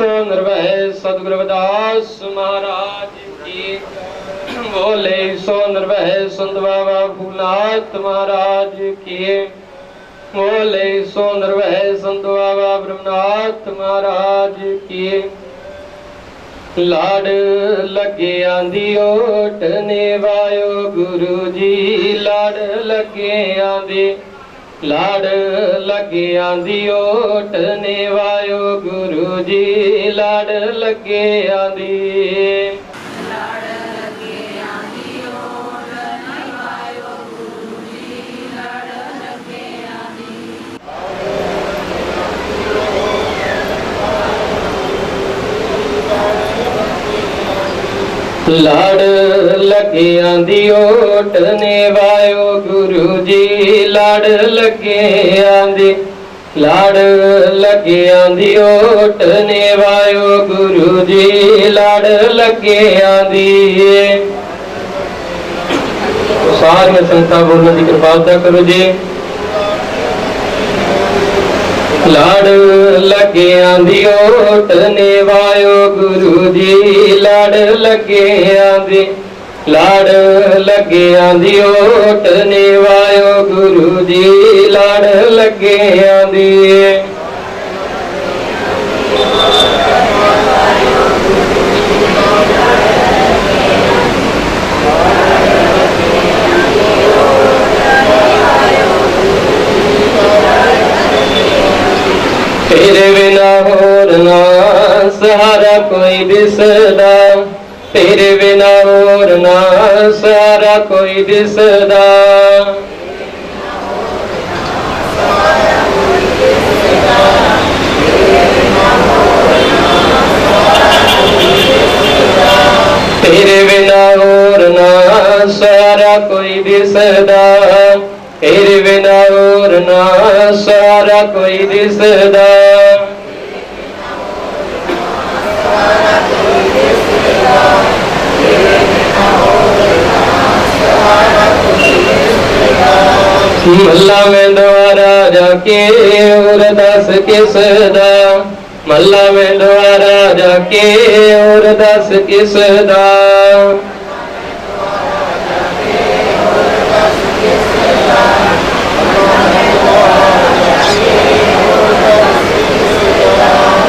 सो निर्भय सदगुरु रविदास महाराज की। बोले सो निर्भय संत बाबा भूलनाथ महाराज की। बोले सो निर्भय संत बाबा ब्रह्मनाथ महाराज की। लाड लगे आंधी ओट नेवायो गुरु जी। लाड लगे आंधी, लाड लगे आंधी ओट नेवायो गुरु जी। लाड लगे आंधी, लाड लगे आंधी ओट नेवायो गुरु जी। लाड लगे आंधी, लाड लगे आंधी ओट नेवायो गुरु जी। लाड लगे आंधी, लाड लगे आंधी ओट नेवायो गुरु जी। लाड लगे आंधी। सारियां संगतां बोलने की कृपालता करो जी। लाड लगे आंधी ओट नेवायो गुरु जी। लाड लगे आंधी, लाड लगे आंधी ओट नेवायो गुरु जी। लाड लगे आंधी, तेरे बिना होर ना सहारा कोई दिसदा। तेरे बिना होर ना सहारा कोई दिसदा। तेरे बिना होर ना सहारा कोई दिसदा। तेरे बिना होर ना सहारा कोई दिसदा। मल्ला में द्वारा जाके और दस किसदा। मल्ला में द्वारा जाके और दस किसदा।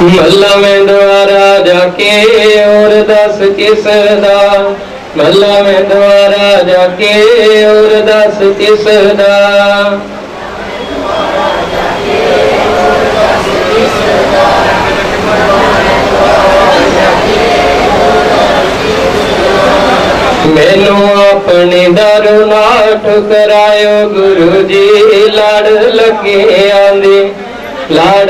मल्ला में द्वारा जाके और दस किसदा। मल्ला में द्वारा जाके और दस किसदा। मैनू अपने दर ना ठुकरायो गुरु जी। लाड लगे आंधी, लाड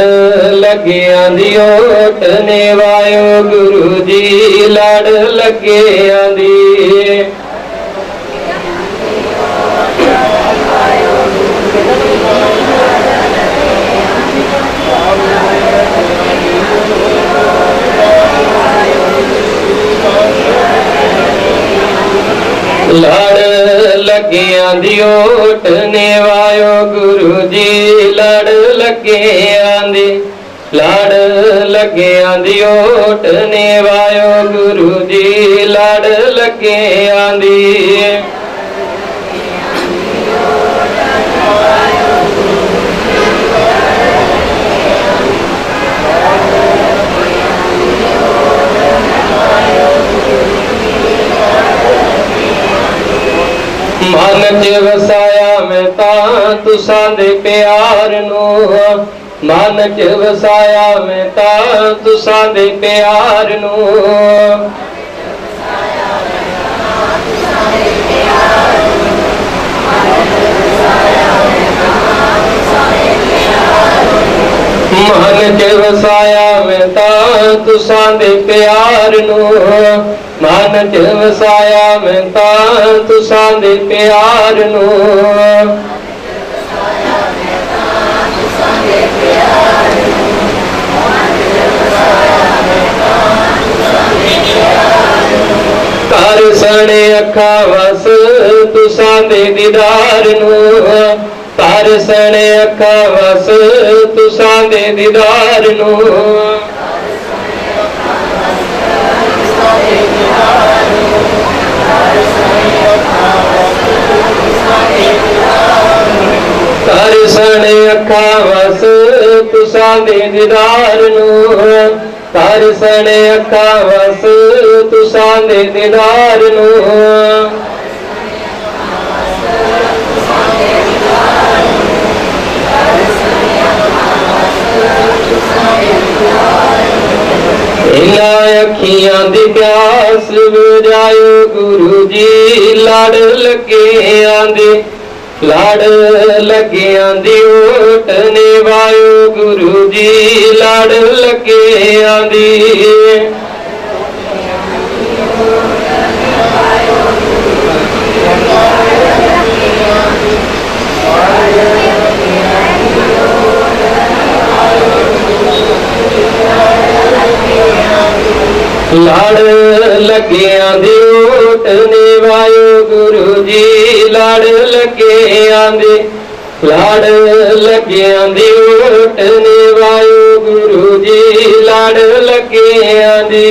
लगे आंधी ओट नेवायो गुरु जी। लाड लगे आंधी, लाड लगे आंधी ओट नेवायो गुरु जी। लाड लगे आंधी, लाड लगे आंधी ओट नेवायो गुरु जी। लाड लगे आंधी, मन च वसाया मैं तां तुसां दे प्यार नू। मन च वसाया मैं तां तुसां दे प्यार नू। मन च वसाया मैं तां तुसां दे प्यार नू। मन च वसाया मैं तां तुसां दे प्यार नू। कर सने अखा वस तुसां दे दीदार नू। कर सने अखा वस तुसां दे दीदार नू। ਕਰ ਸਣੇ ਅੱਖਾਂ ਵਸ ਤੁਸਾਂ ਦੇ ਦੀਦਾਰ ਨੂੰ ਕਰ ਸਣੇ ਅੱਖਾਂ ਵਸ ਤੁਸਾਂ ਦੇ ਦੀਦਾਰ ਨੂੰ इन्हां अखियां दी प्यास बुझायो गुरु जी लड़ लगे आंदे लड़ लगे आंदी ओट निभायो गुरु जी लड़ लगे आंदी लड़ लगे आंदे ओट निभायो गुरु जी लड़ लगे आंदे लड़ लगे आंदे ओट निभायो गुरु जी लड़ लगे आंदे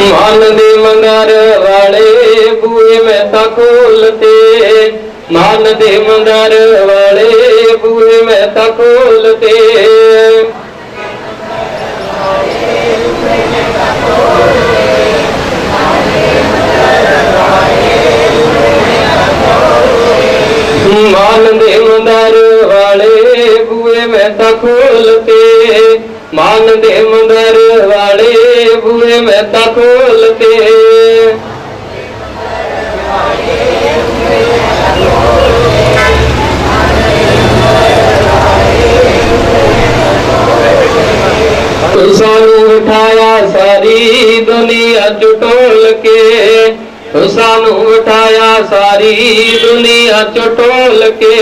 मान दे मंदार वाले बूहे में ता खोलते मान दे मंदार वाले बूहे में ता खोलते मान दे मंदार वाले बूहे में ता खोलते मान दे मंदिर वाले बूहे में ता खोलते सानू उठाया सारी दुनिया चुटोल के सानू उठाया सारी दुनिया चुटोल के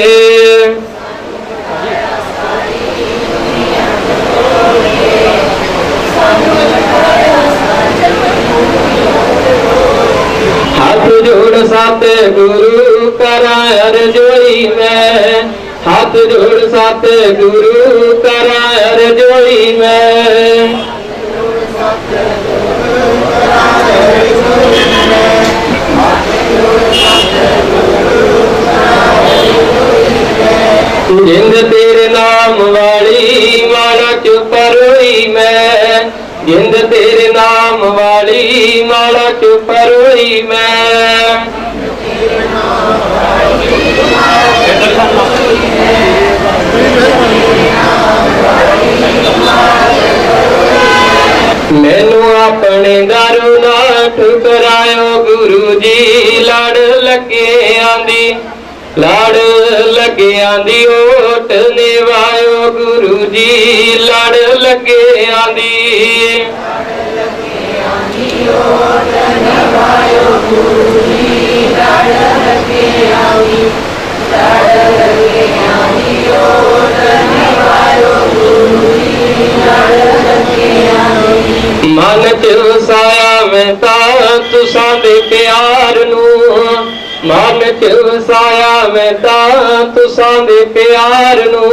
हाथ जोड़ साथ गुरु करा अर्जोई में हाथ जोड़ साथ गुरु करा अर्जोई में जिंद तेरे नाम वाली माला चुप रोई मैं जिंद तेरे नाम वाली माला चुप रोई मैं मैनू अपने दारू ना ठुकरायो गुरु जी लड़ लगे आंदी लड़ लगे आंदी ओट निभायो गुरु जी लड़ लगे आंदी मन च वसाया मैं ता तुसां दे प्यार नू मन च वसाया मैं ता तुसां दे प्यार नू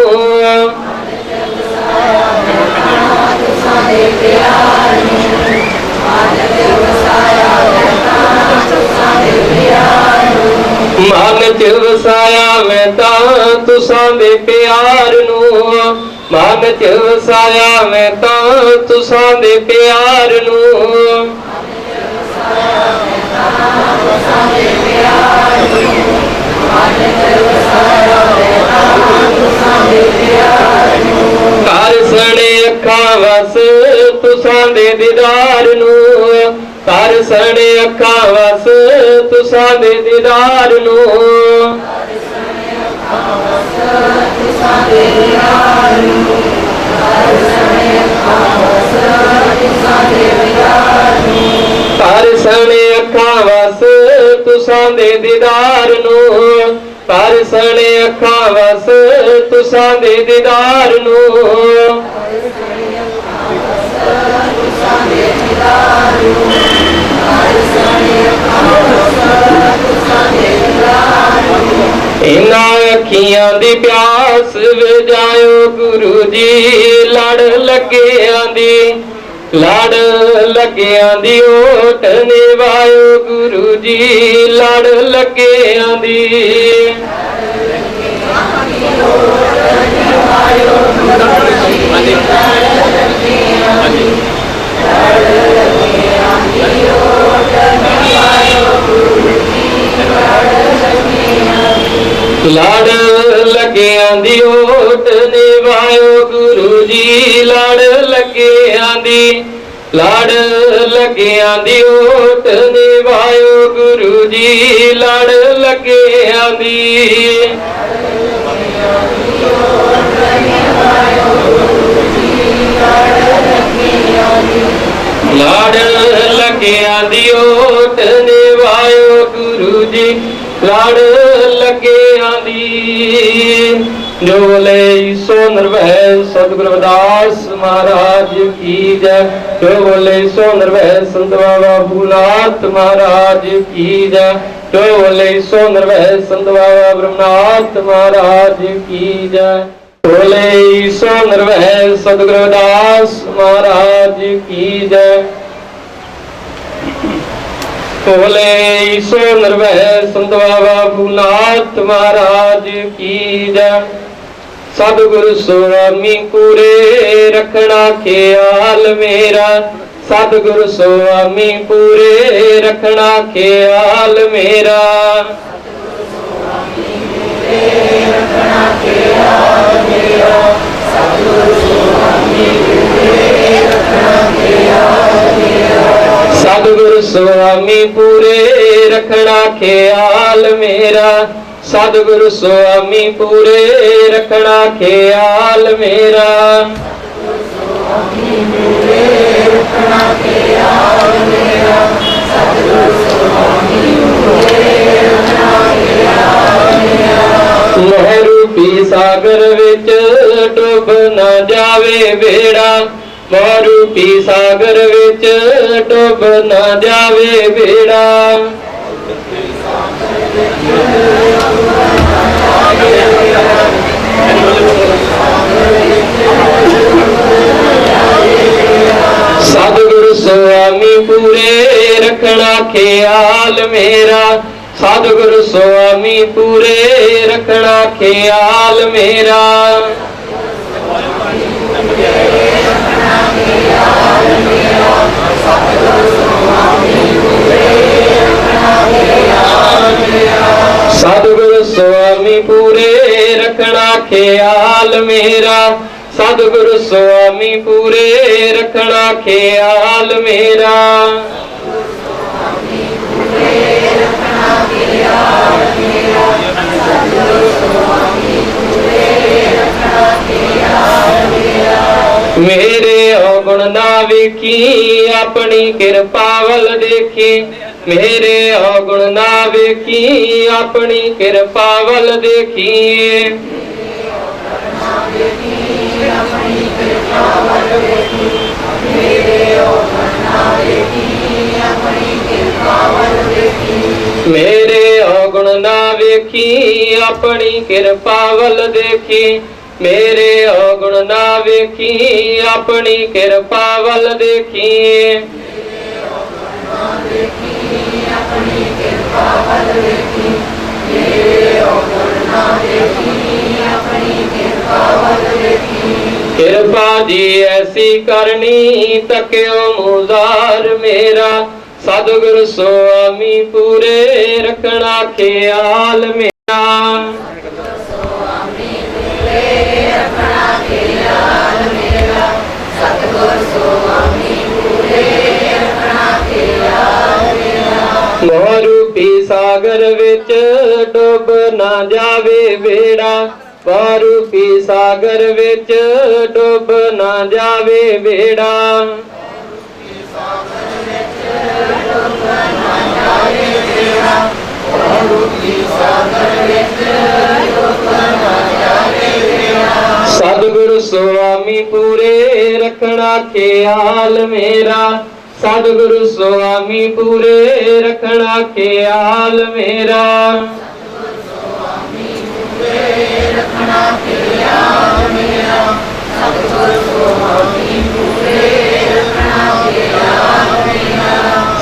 मन च वसाया मैं ता तुसां दे प्यार नू मन च वसाया मैं ता तुसां दे प्यार नू कर सने अखां वस तुसां दे दीदार नू कर सने अखां वस तुसां दे दीदार नू कर सने अखां वस तुसां दे दीदार नू कर सने अखां वस तुसां दे दीदार नू इन्हां अखियां दी प्यास वजायो गुरु जी, लड़ लगियां दी लड़ लगियां दी ओट निभायो गुरु जी, लड़ लगियां दी लड़ लगियां दी ओट निभायो गुरु जी, लड़ लगियां दी लड़ लगियां दी ओट निभायो गुरु जी, लड़ लगियां दी लड़ लगियां दी ओट निभायो गुरु जी, लड़ लगियां दी। जो बोले सो निर्भय सतगुरु रविदास महाराज की जय। जो बोले सो निर्भय संत बाबा भूलनाथ महाराज की जय। जो बोले सो निर्भय संत बाबा ब्रह्मनाथ महाराज की जय। बोले सो निर्भय सतगुरु रविदास महाराज की जय। बोले सो निर्भय संत बाबा भूलनाथ महाराज की जय। सतगुरु स्वामी पूरे रखना ख्याल मेरा। सतगुरु स्वामी पूरे रखना ख्याल मेरा। सतगुरु स्वामी पूरे रखना ख्याल मेरा। सतगुरु स्वामी पूरे रखना ख्याल मेरा। मोहरूपी सागर विच डुब न जावे बेड़ा। मोहरूपी सागर विच डुब न जावे बेड़ा। सतगुरु स्वामी पूरे रखना ख्याल मेरा। सतगुरु स्वामी पूरे रखना ख्याल मेरा। सतगुरु स्वामी पूरे रखना ख्याल मेरा। सतगुरु स्वामी पूरे रखना ख्याल मेरा। मेरे अवगुण ना वेखी अपनी कृपा वल देखी। मेरे अवगुण ना वेखी अपनी कृपा वल देखी। मेरे अवगुण ना वेखी अपनी कृपा वल देखी। मेरे अवगुण ना वेखी अपनी कृपा वल देखी। कृपा जी ऐसी करनी तक्यो मुजार मेरा। सतगुरु स्वामी पूरे रखना ख्याल मेरा। मोहरूपी सागर विच डुब ना जावे बेड़ा। मोहरूपी सागर विच डुब ना जावे बेड़ा। सतगुरु स्वामी पूरे रखना ख्याल मेरा। सतगुरु स्वामी पूरे रखना ख्याल मेरा।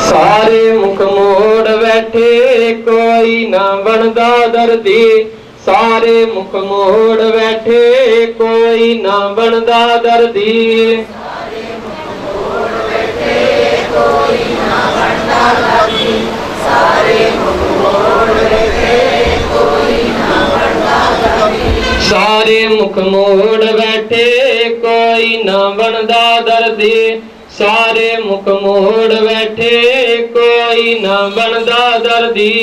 सारे मुख मोड़ बैठे कोई ना बनदा दर्दी, सारे मुख मोड़ बैठे कोई ना बनदा दर्दी। सारे मुख मोड़ बैठे कोई ना बनदा दर्दी, सारे मुख मोड़ बैठे कोई ना बनदा दर्दी।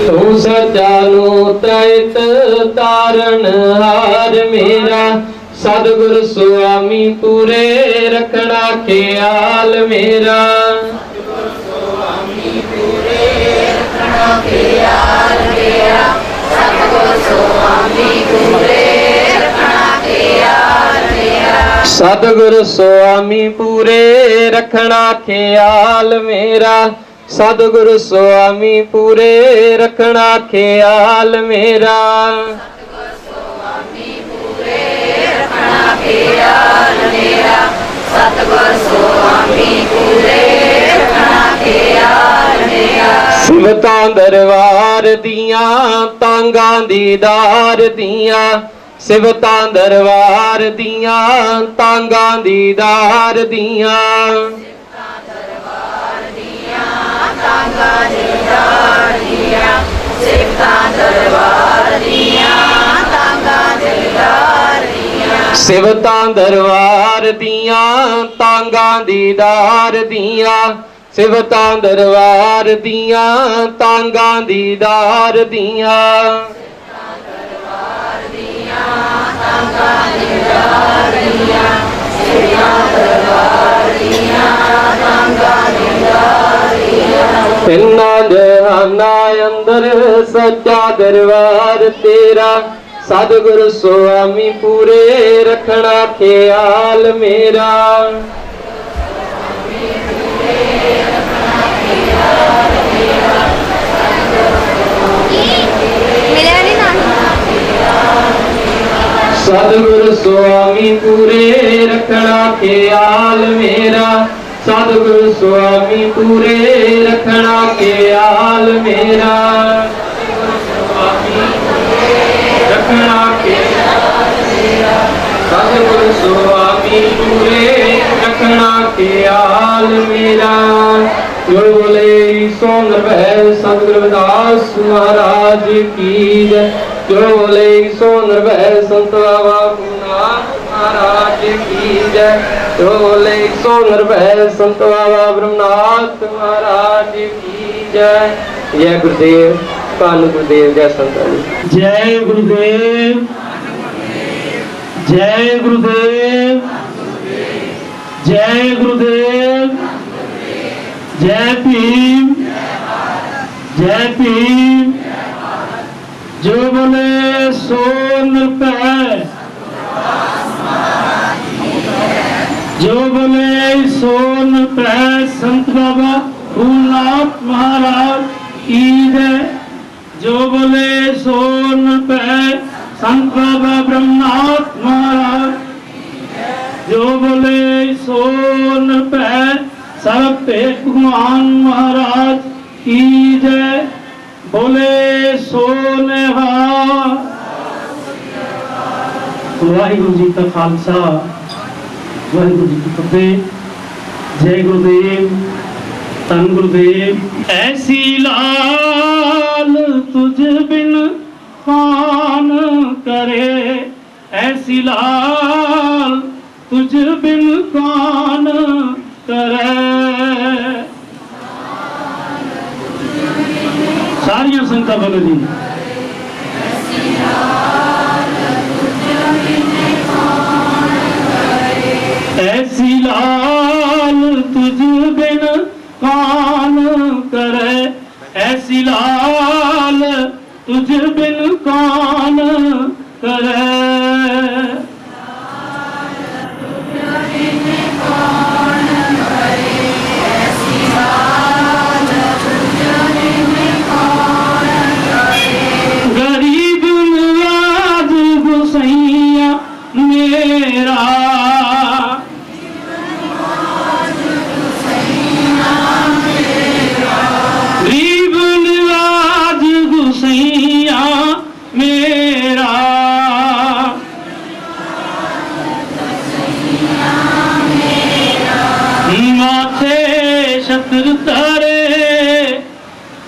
तू सचानु त्रैत तारण हार मेरा, सतगुरु स्वामी पूरे रखना ख्याल मेरा। सतगुरु स्वामी पूरे रखना ख्याल मेरा, सतगुरु स्वामी पूरे रखना ख्याल मेरा। सिवतां दरबार दियां तांगां दीदार दियां, सिवतां दरबार दियां तांगां दीदार दियां। सिवतां दरबार दियां तांगां दीदार दियां, सिवतां दरबार दियां तांगां दीदार दियां। तिन्ना जहाना अंदर सच्चा दरबार तेरा, सतगुरु स्वामी पूरे रखना ख्याल मेरा। सतगुरु स्वामी पूरे रखना ख्याल मेरा, सतगुरु स्वामी पूरे रखना ख्याल मेरा। रखना ख्याल मेरा, सतगुरु स्वामी पूरे रखना ख्याल मेरा। जो बोले सो निर्भय सतगुरु रविदास महाराज की जय, जो बोले सो निर्भय संत बाबा भूनाथ महाराज की जय, जो बोले सो निर्भय संत बाबा ब्रह्मनाथ महाराज की जय। जय गुरुदेव, धन गुरुदेव, जय संतां जी। जय गुरुदेव, जय गुरुदेव, जय गुरुदेव, जय भीम, जय भीम। जो बोले सो निर्भय, जो बोले सो निर्भय संत बाबा भूलनाथ महाराज की जय, जो बोले सो निर्भय संत बाबा ब्रह्मनाथ महाराज, जो बोले सो निर्भय सब भेद भगवान महाराज की जय। बोले सो निहाल। वाहिगुरु जी का खालसा, वाहिगुरु जी की फतेह। जय गुरुदेव, धन गुरुदेव। ऐसी लाल तुझ बिन कौन करे, ऐसी लाल तुझ बिन कौन करे। सारियां संगतां बोलो जी। ऐसी लाल तुझ बिन कौन करे, ऐसी लाल तुझ बिन कौन करे।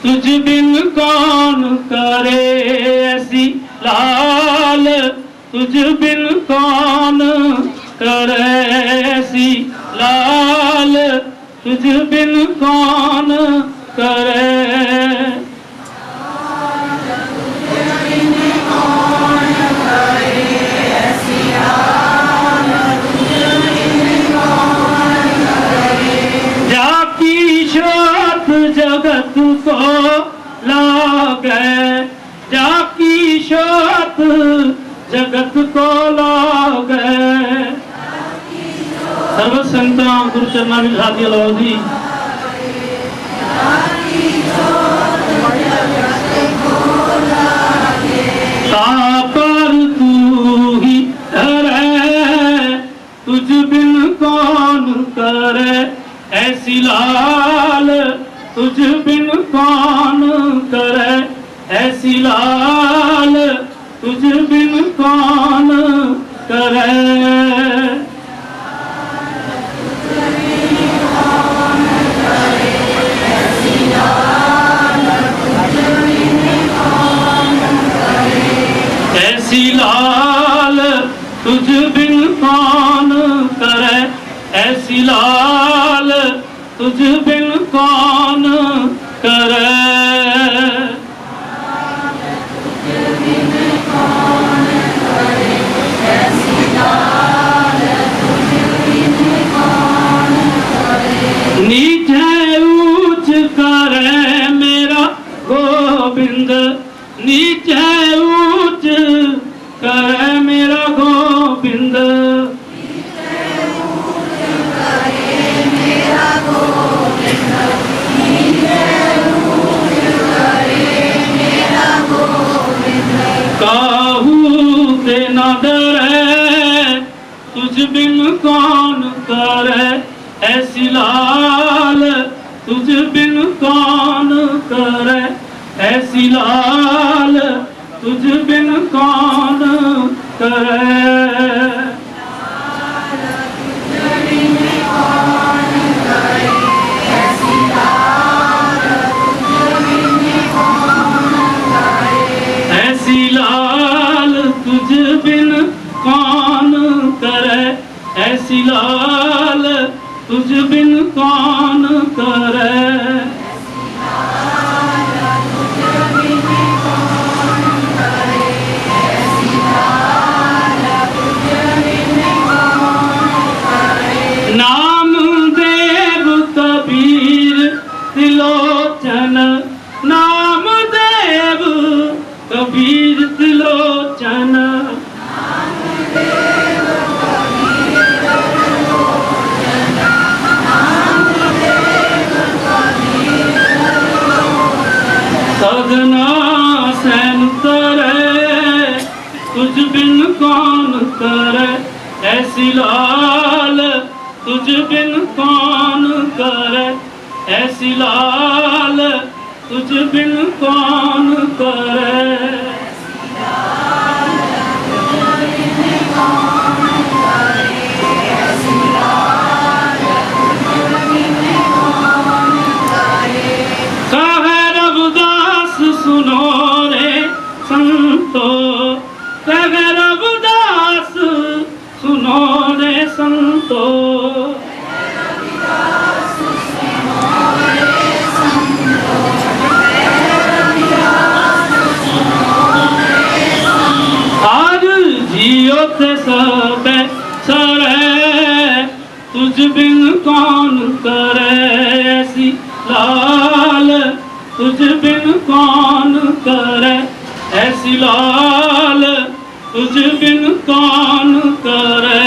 तुझ बिन कौन करे ऐसी लाल, तुझ बिन कौन करे ऐसी लाल, तुझ बिन कौन करे। जाकी शोत जगत को लागे, जाकी शोत जगत को लागे। सर्व संतां गुरु चरणा विच हाथी लाओ जी। तापर तू ही धरे, तुझ बिन कौन करे ऐसी लाल, तुझ बिन कौन करे ऐसी लाल, तुझ बिन कौन करे। ऐसी लाल तुझ बिन कौन करे, ऐसी लाल तुझ बिन कौन करे। नीचे ऊंच करे मेरा गोविंद, नीचे ऊंच करे मेरा गोविंद। काहू के न डरे तुझ बिन कौन करे ऐसी लाल, तुझ बिन कौन करे ऐसी लाल, तुझ बिन कौन करे। ऐसी लाल तुझ बिन कौन करे, ऐसी लाल तुझ बिन कौन करे। नाम देव कबीर त्रिलोचन, नाम देव कबीर त्रिलोचन। सजना सैन करे तुझ बिन कौन करे ऐसी लाल, तुझ बिन कौन करे ऐसी लाल, तुझ बिन कौन करे। कहे रविदास सुनो रे संतो, कहे रविदास सुनो रे संतो। आज जियो ते सब सरे, तुझ बिन कौन करे ऐसी लाल, तुझ बिन कौन करे ऐसी लाल, तुझ बिन कौन करे।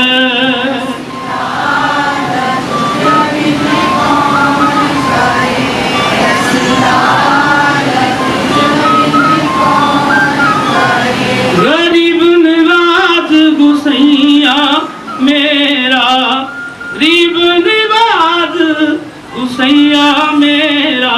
गरीब निवाज गुसैया मेरा, गरीब निवाज गुसैया मेरा।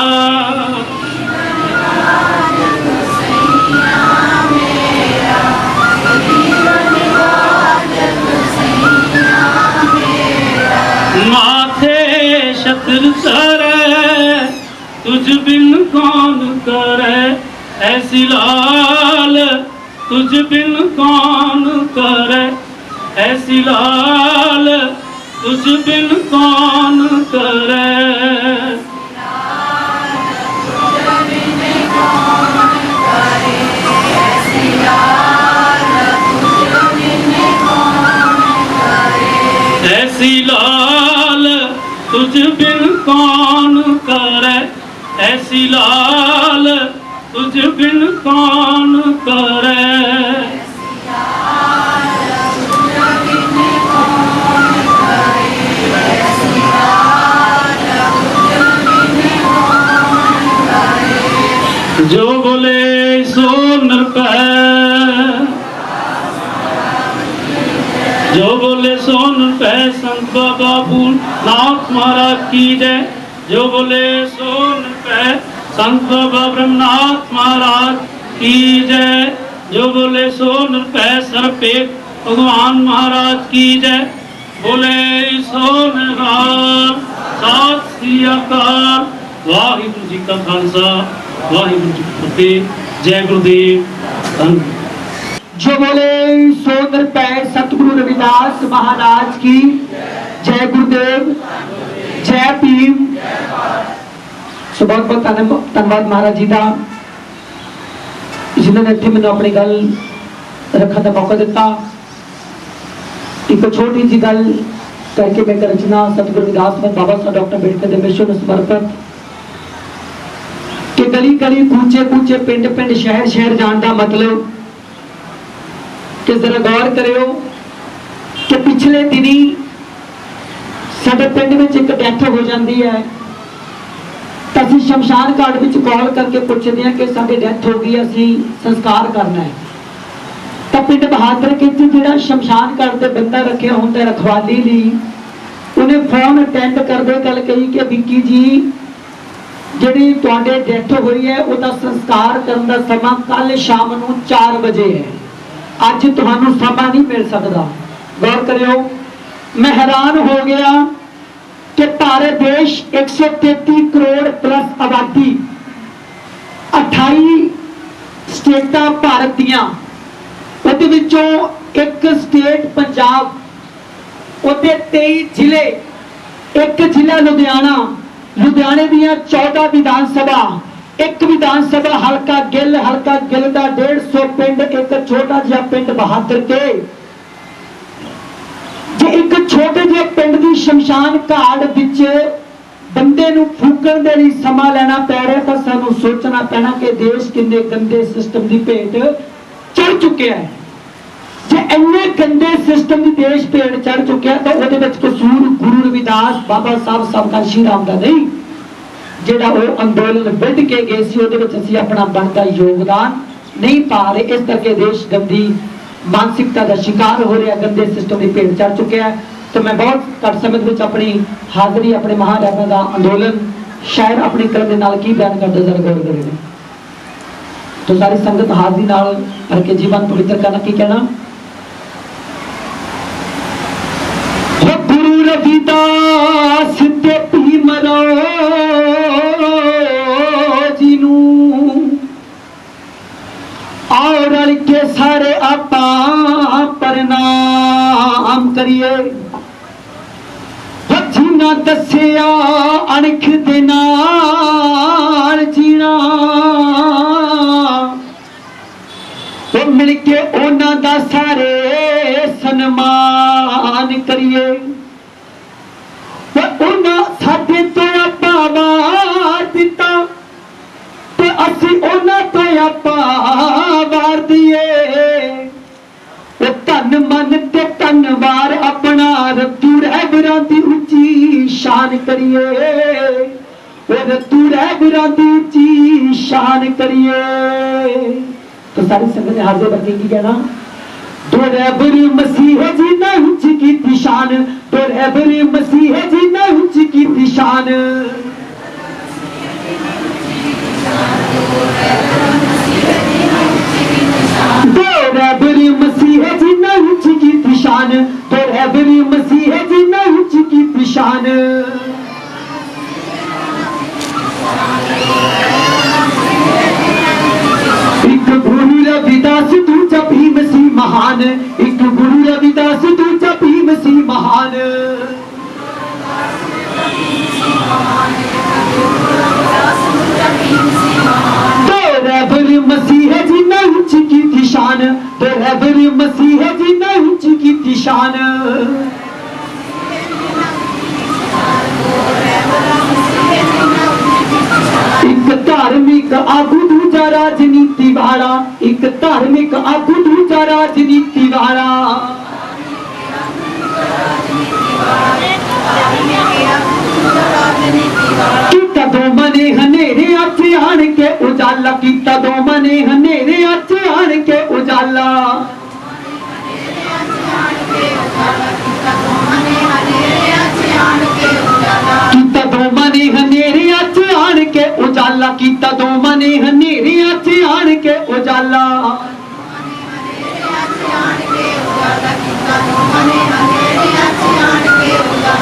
बिन कौन करे ऐसी लाल, तुझ बिन कौन करे ऐसी लाल, तुझ बिन कौन करे। ऐसी लाल तुझ बिन कौन करे, ऐसी लाल तुझ बिन कौन करे। जो बोले सो नर पै, जो बोले सो नर पै, संत बाबा भूलनाथ महाराज की जय। जो बोले सो नर पै, संत बाबा ब्रह्मनाथ महाराज की जय। जो बोले सो नर पै, सरपेट भगवान महाराज की जय। बोले सो निहाल, सत श्री अकाल। वाहिगुरु जी का खालसा, वाहिगुरु जी की फतेह। जय गुरुदेव। धन्यवाद। जो बोले सो नर पै, सतगुरु रविदास महाराज की जय। गुरुदेव जय भीम। सो बहुत बहुत धन्यवाद महाराज जी का, जिन्होंने इतने मैंने अपनी गल रखने का मौका दिता। एक छोटी जी गल करके मैं एक रचना सतगुरु रविदास में बाबा साहब डॉक्टर अम्बेडकर के मिशन में समर्पित कि गली गली कूचे कूचे पिंड पिंड शहर शहर जाने का मतलब कि जरा गौर करियो कि पिछले दिनी साडे पिंड में एक डेथ हो जाती है तो असीं शमशान घाट में कॉल करके पूछते हैं कि साडी डेथ हो गई, असीं संस्कार करना है। तो पिंड बहादुर के जो शमशान घाट से बंदा रखा होंगे रखवाली ली, उन्हें फोन अटेंड करते गल कही कि विक्की जी जी तुहाडे डेथ हुई है उसका संस्कार करने का समा कल शाम को 4 बजे है, अज तुहानू समा नहीं मिल सकता। गौर करियो, मैं हैरान हो गया कि भारत देश 133 करोड़ प्लस आबादी, 28 स्टेटां भारत दियां, उहदे विचों एक स्टेट पंजाब, उहदे 23 जिले, एक जिला लुधियाना, लुधियाने दियां 14 विधान सभा, एक विधान सभा हल्का गिल का 150 पिंड, एक छोटा जिहा पिंड बहादुर के। जे एक छोटे जिहे पिंड की शमशान घाट विच बंदे नूं फूकण दे लई समा लेना पै रहा तो सानूं सोचना पैना कि देश किन्ने गंदे सिस्टम की भेट चढ़ चुके हैं। जे इन्ने गंदे सिस्टम की देश भेट चढ़ चुके हैं तो उहदे विच कसूर गुरु रविदास बाबा साहब सबका श्रीराम का नहीं, जिहड़ा वो अंदोलन विढ़ के गए सी उहदे विच असीं अपना बनता योगदान नहीं पा रहे। इस करके देश गंदी मानसिकता का शिकार हो रहा, गंदे सिस्टम की भेट चढ़ चुके हैं। तो मैं बहुत घट समय में अपनी हाजिरी अपने महाराजा का अंदोलन शायर अपनी कलम के नाल की बयान करते जरा गौर करें। तो सारी संगत हाजिरी नाल भर के जीवन पवित्र करना की कहना। गुरु रविदास ते भीमराव जी नूं और रल के सारे आपा प्रणाम करिए। जिन्ना दसिया अणख दे नाल जीना, वो मिल के उन्हां दा सारे सन्मान करिए। उन्हां साडे तो आपा वार दिता ते असीं उन्हां तो आपा वार दिए। धन मन ते धनवार अपना रतू रहबरां दी उच्ची शान करिए, रतू रहबरां दी उच्ची शान करिए। तो सारी संगत ने हाजिर बल्कि की कहना। दो रहबर मसीह जी ना उच्च की निशान, दो रहबर मसीह जी ना उच्च की निशान। दो रहबर मसीह जी ना उच्च की निशान, दो रहबर मसीह जी ना उच्च की निशान। महान, एक गुरु रविदास दूजा भीम सी महान। तो रहबर मसीह जिन्ना उच्च की थी शान, तो रहबर मसीह जिन्ना उच्च की थी शान। एक धार्मिक आगू दूजा राजनीति वाला, एक धार्मिक आगू दूजा राजनीति वाला। किता दो मने हनेरे अच आन के उजाला, किता दो मने हनेरे अच आन के उजाला। किता दो मने हनेरे अच आन के उजाला, किता दो मने हनेरे अच आन के उजाला।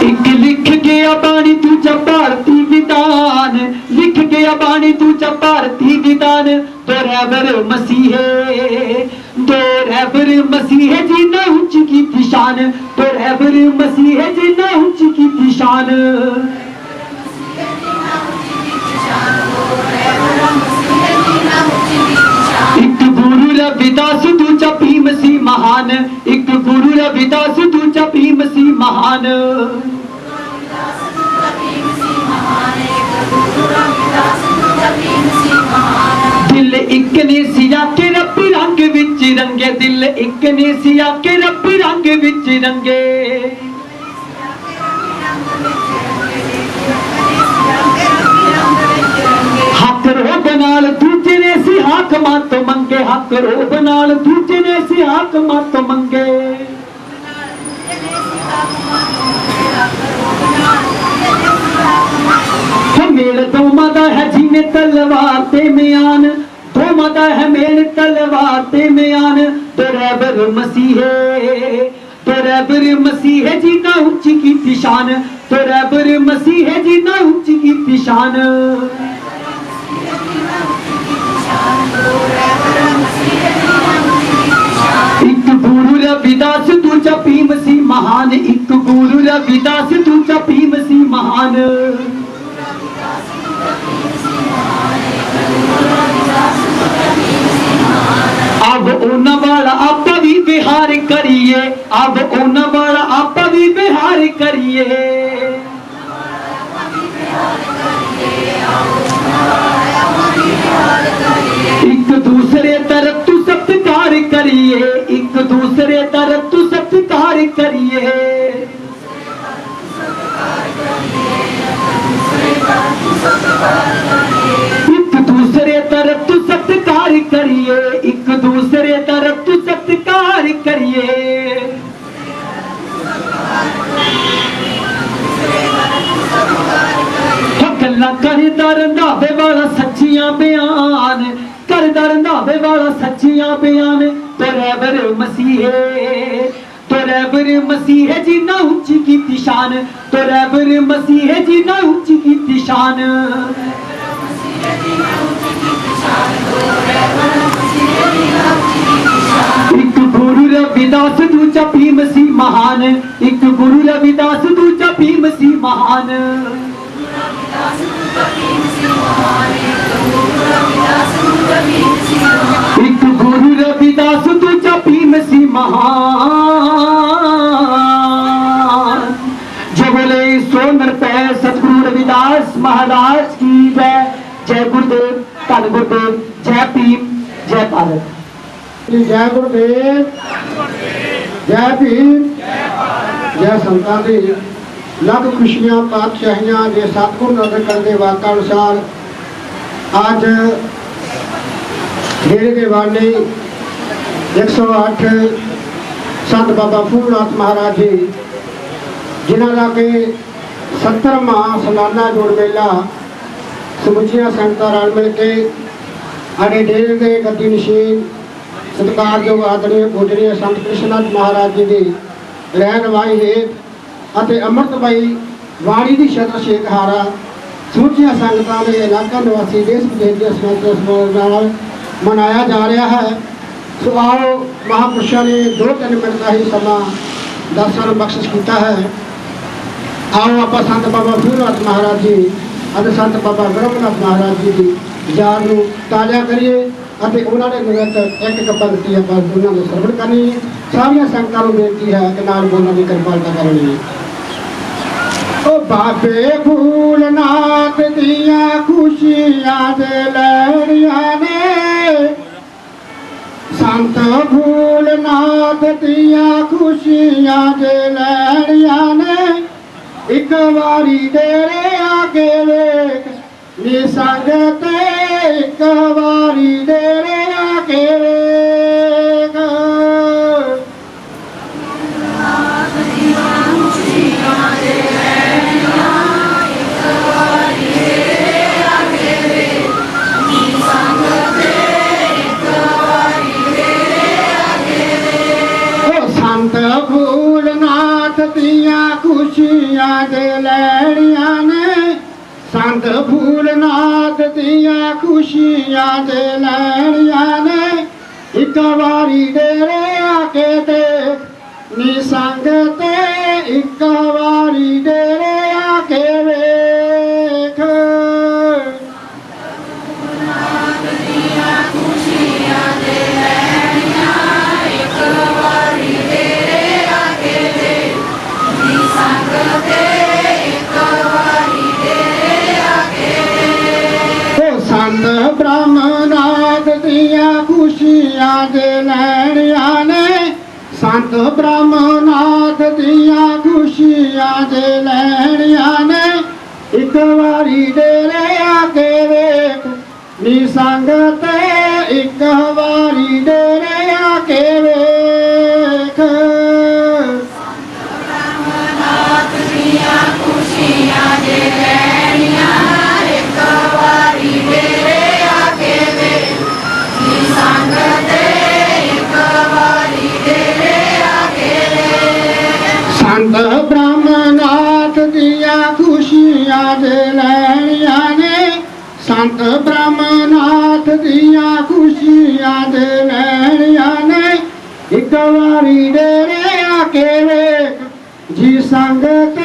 एक लिख गया बाणी दूजा भारती विधान, लिख गया बाणी दूजा भारती विधान। तो रहबर मसीहे, तो रहबर मसीहे जिन्ना उच्च की थी शान, तो रहबर मसीहे जिन्ना उच्च की थी शान। एक गुरु रविदास दूजा भीम सी महान, एक गुरु रविदास दूजा भीम सी महान। दिल एक ने सिया के रब्बी रंग विच रंगे, दिल एक ने सिया के रब्बी रंग विच रंगे। हक रोब नाल दूजे ने सी हाक मत मंगे, हक रोब नाल दूजे ने सी हाक मत मंगे। मेल दोमा दा है जिमें तलवार ते म्यान, दोमा दा है मेल तलवार ते म्यान। तो रहबर मसीहे, तो रहबर मसीहे जिन्ना उच्च की शान, तो रहबर मसीहे जिन्ना उच्च की शान। एक गुरु रविदास दूजा भीम सी महान, एक गुरु रविदास दूजा भीम सी महान। अब उन्हां वाला आप भी बिहार करिए, अब उन्हां वाला आप भी बिहार करिए। एक दूसरे तरफ तू सत्कार करिए, एक दूसरे तरफ तू सत्कार करिए। एक दूसरे तरफ तू सत्कार करिए, एक दूसरे तरफ तू सत्कार करिए। गल्ला करदा रंधावे वाला सच्चियां बयान, करदा रंधावे वाला सच्चियां बयान। तो रहबर मसीहे, तो रहबर मसीहे जिन्ना उच्च की शान, तो रहबर मसीहे जिन्ना उच्च की शान। एक गुरु रविदास दूजा भीम सी महान, एक गुरु रविदास दूजा भीम सी महान। एक गुरु रविदास दूजा भीम सी महान। जो बोले सो नृपै सतगुरु रविदास महाराज की जय। जय गुरुदेव, धन गुरुदेव, जय भीम, जय भारत। जय गुरुदेव, जय भीम, जय संतां दी लख खुशियां पातशाहियां जे सतगुरु नगर करदे वाका अनुसार आज डेरे के वाले 108 संत बाबा फूलनाथ महाराज जी जिन्हों का कि 70वां सालाना जोड़ मेला समुचिया संगतां रल मिल के अड़े डेरे के गद्दी नशीन सत्कारयोग आदरणीय पूजनीय संत कृष्णनाथ महाराज जी की रहनुमाई हेठ ਅਤੇ ਅੰਮ੍ਰਿਤਮਈ ਵਾਣੀ ਦੀ ਛਤਰ ਛੇਕਹਾਰਾ ਸਮੁੱਚੀਆਂ ਸੰਗਤਾਂ ਦੇ ਇਲਾਕਾ ਨਿਵਾਸੀ ਦੇਸ਼ ਵਿਦੇਸ਼ ਦੇ ਸਮੂਹ ਨਾਲ ਮਨਾਇਆ ਜਾ ਰਿਹਾ ਹੈ। ਸੋ ਆਓ ਮਹਾਂਪੁਰਸ਼ਾਂ ਨੇ 2-3 ਮਿੰਟ ਦਾ ਹੀ ਸਮਾਂ ਦਰਸ਼ਨ ਨੂੰ ਬਖਸ਼ਿਸ਼ ਕੀਤਾ ਹੈ। ਆਓ ਆਪਾਂ ਸੰਤ ਬਾਬਾ ਫੂਲਨਾਥ ਮਹਾਰਾਜ ਜੀ ਅਤੇ ਸੰਤ ਬਾਬਾ ਬ੍ਰਹਮਨਾਥ ਮਹਾਰਾਜ ਜੀ ਦੀ ਯਾਦ ਨੂੰ ਤਾਜ਼ਾ ਕਰੀਏ ਅਤੇ ਉਹਨਾਂ ਦੇ ਨਿਮਿਤ ਇੱਕ ਇੱਕ ਪੰਕਤੀ ਆਪਾਂ ਉਹਨਾਂ ਨੂੰ ਸਰਵਣ ਕਰਨੀ ਹੈ। ਸਾਰੀਆਂ ਸੰਗਤਾਂ ਨੂੰ ਬੇਨਤੀ ਹੈ ਕਿ ਨਾਲ ਬੋਲਣ ਦੀ ਕਿਰਪਾਲਤਾ ਕਰਨੀ ਹੈ। ਓ ਬਾਬੇ ਫੂਲਨਾਥ ਦੀਆਂ ਖੁਸ਼ੀਆਂ ਦੇ ਲਹਿਰੀਆਂ ਨੇ, ਸੰਤ ਫੂਲਨਾਥ ਦੀਆਂ ਖੁਸ਼ੀਆਂ ਦੇ ਲਹਿਰੀਆਂ ਨੇ, ਇੱਕ ਵਾਰੀ ਡੇਰੇ ਆ ਕੇ ਵੇਖ ਨੀ ਸੰਗਤ, ਇੱਕ ਵਾਰੀ ਡੇਰੇ ਆ ਕੇ ਵੇਖ। ਸੰਤ ਫੂਲਨਾਥ ਦੀਆਂ ਖੁਸ਼ੀਆਂ ਦੇ ਲਹਿਰੀਆਂ ਨੇ, ਸੰਤ ਫੂਲਨਾਥ ਦੀਆਂ ਖੁਸ਼ੀਆਂ ਦੇ ਲਹਿਰੀਆਂ ਨੇ, ਇੱਕ ਵਾਰੀ ਡੇਰੇ ਆ ਕੇ ਦੇਖ ਨੀ ਸੰਗਤ, ਇੱਕ ਵਾਰੀ ਡੇਰੇ ਆ ਕੇ ਵੇਖ। ਸੰਤ ਬ੍ਰਹਮਨਾਥ ਦੀਆਂ ਖੁਸ਼ੀਆਂ ਦੇ ਲਹਿਰੀਆਂ ਨੇ, ਸੰਤ ਬ੍ਰਹਮਨਾਥ ਦੀਆਂ ਖੁਸ਼ੀਆਂ ਦੇ ਲਹਿਰੀਆਂ ਨੇ, ਇੱਕ ਵਾਰੀ ਡੇਰੇ ਆ ਕੇ ਵੇਖ ਨੀ ਸੰਗਤ, ਇੱਕ ਵਾਰੀ ਡੇਰੇ ਆ ਕੇ ਵੇਖ। ਬ੍ਰਹਮਨਾਥ ਦੀਆਂ ਖੁਸ਼ੀਆਂ ਦੇ ਲਹਿਰੀਆਂ, ਇੱਕ ਵਾਰੀ ਡੇਰੇ ਆ ਕੇ ਵੇਖ ਨੀ ਸੰਗਤ, ਇੱਕ ਵਾਰੀ ਡੇਰੇ ਆ ਕੇ ਵੇਖ। ਸੰਤ ਬ੍ਰਹਮਨਾਥ ਦੀਆਂ ਖੁਸ਼ੀਆਂ ਦੇ ਲਹਿਰੀਆਂ ਨੇ, ਸੰਤ ਬ੍ਰਹਮਨਾਥ ਦੀਆਂ ਖੁਸ਼ੀਆਂ ਦੇ ਲਹਿਰੀਆਂ ਨੇ, ਇੱਕ ਵਾਰੀ ਡੇਰੇ ਆ ਕੇ ਵੇਖ ਜੀ ਸੰਗਤ,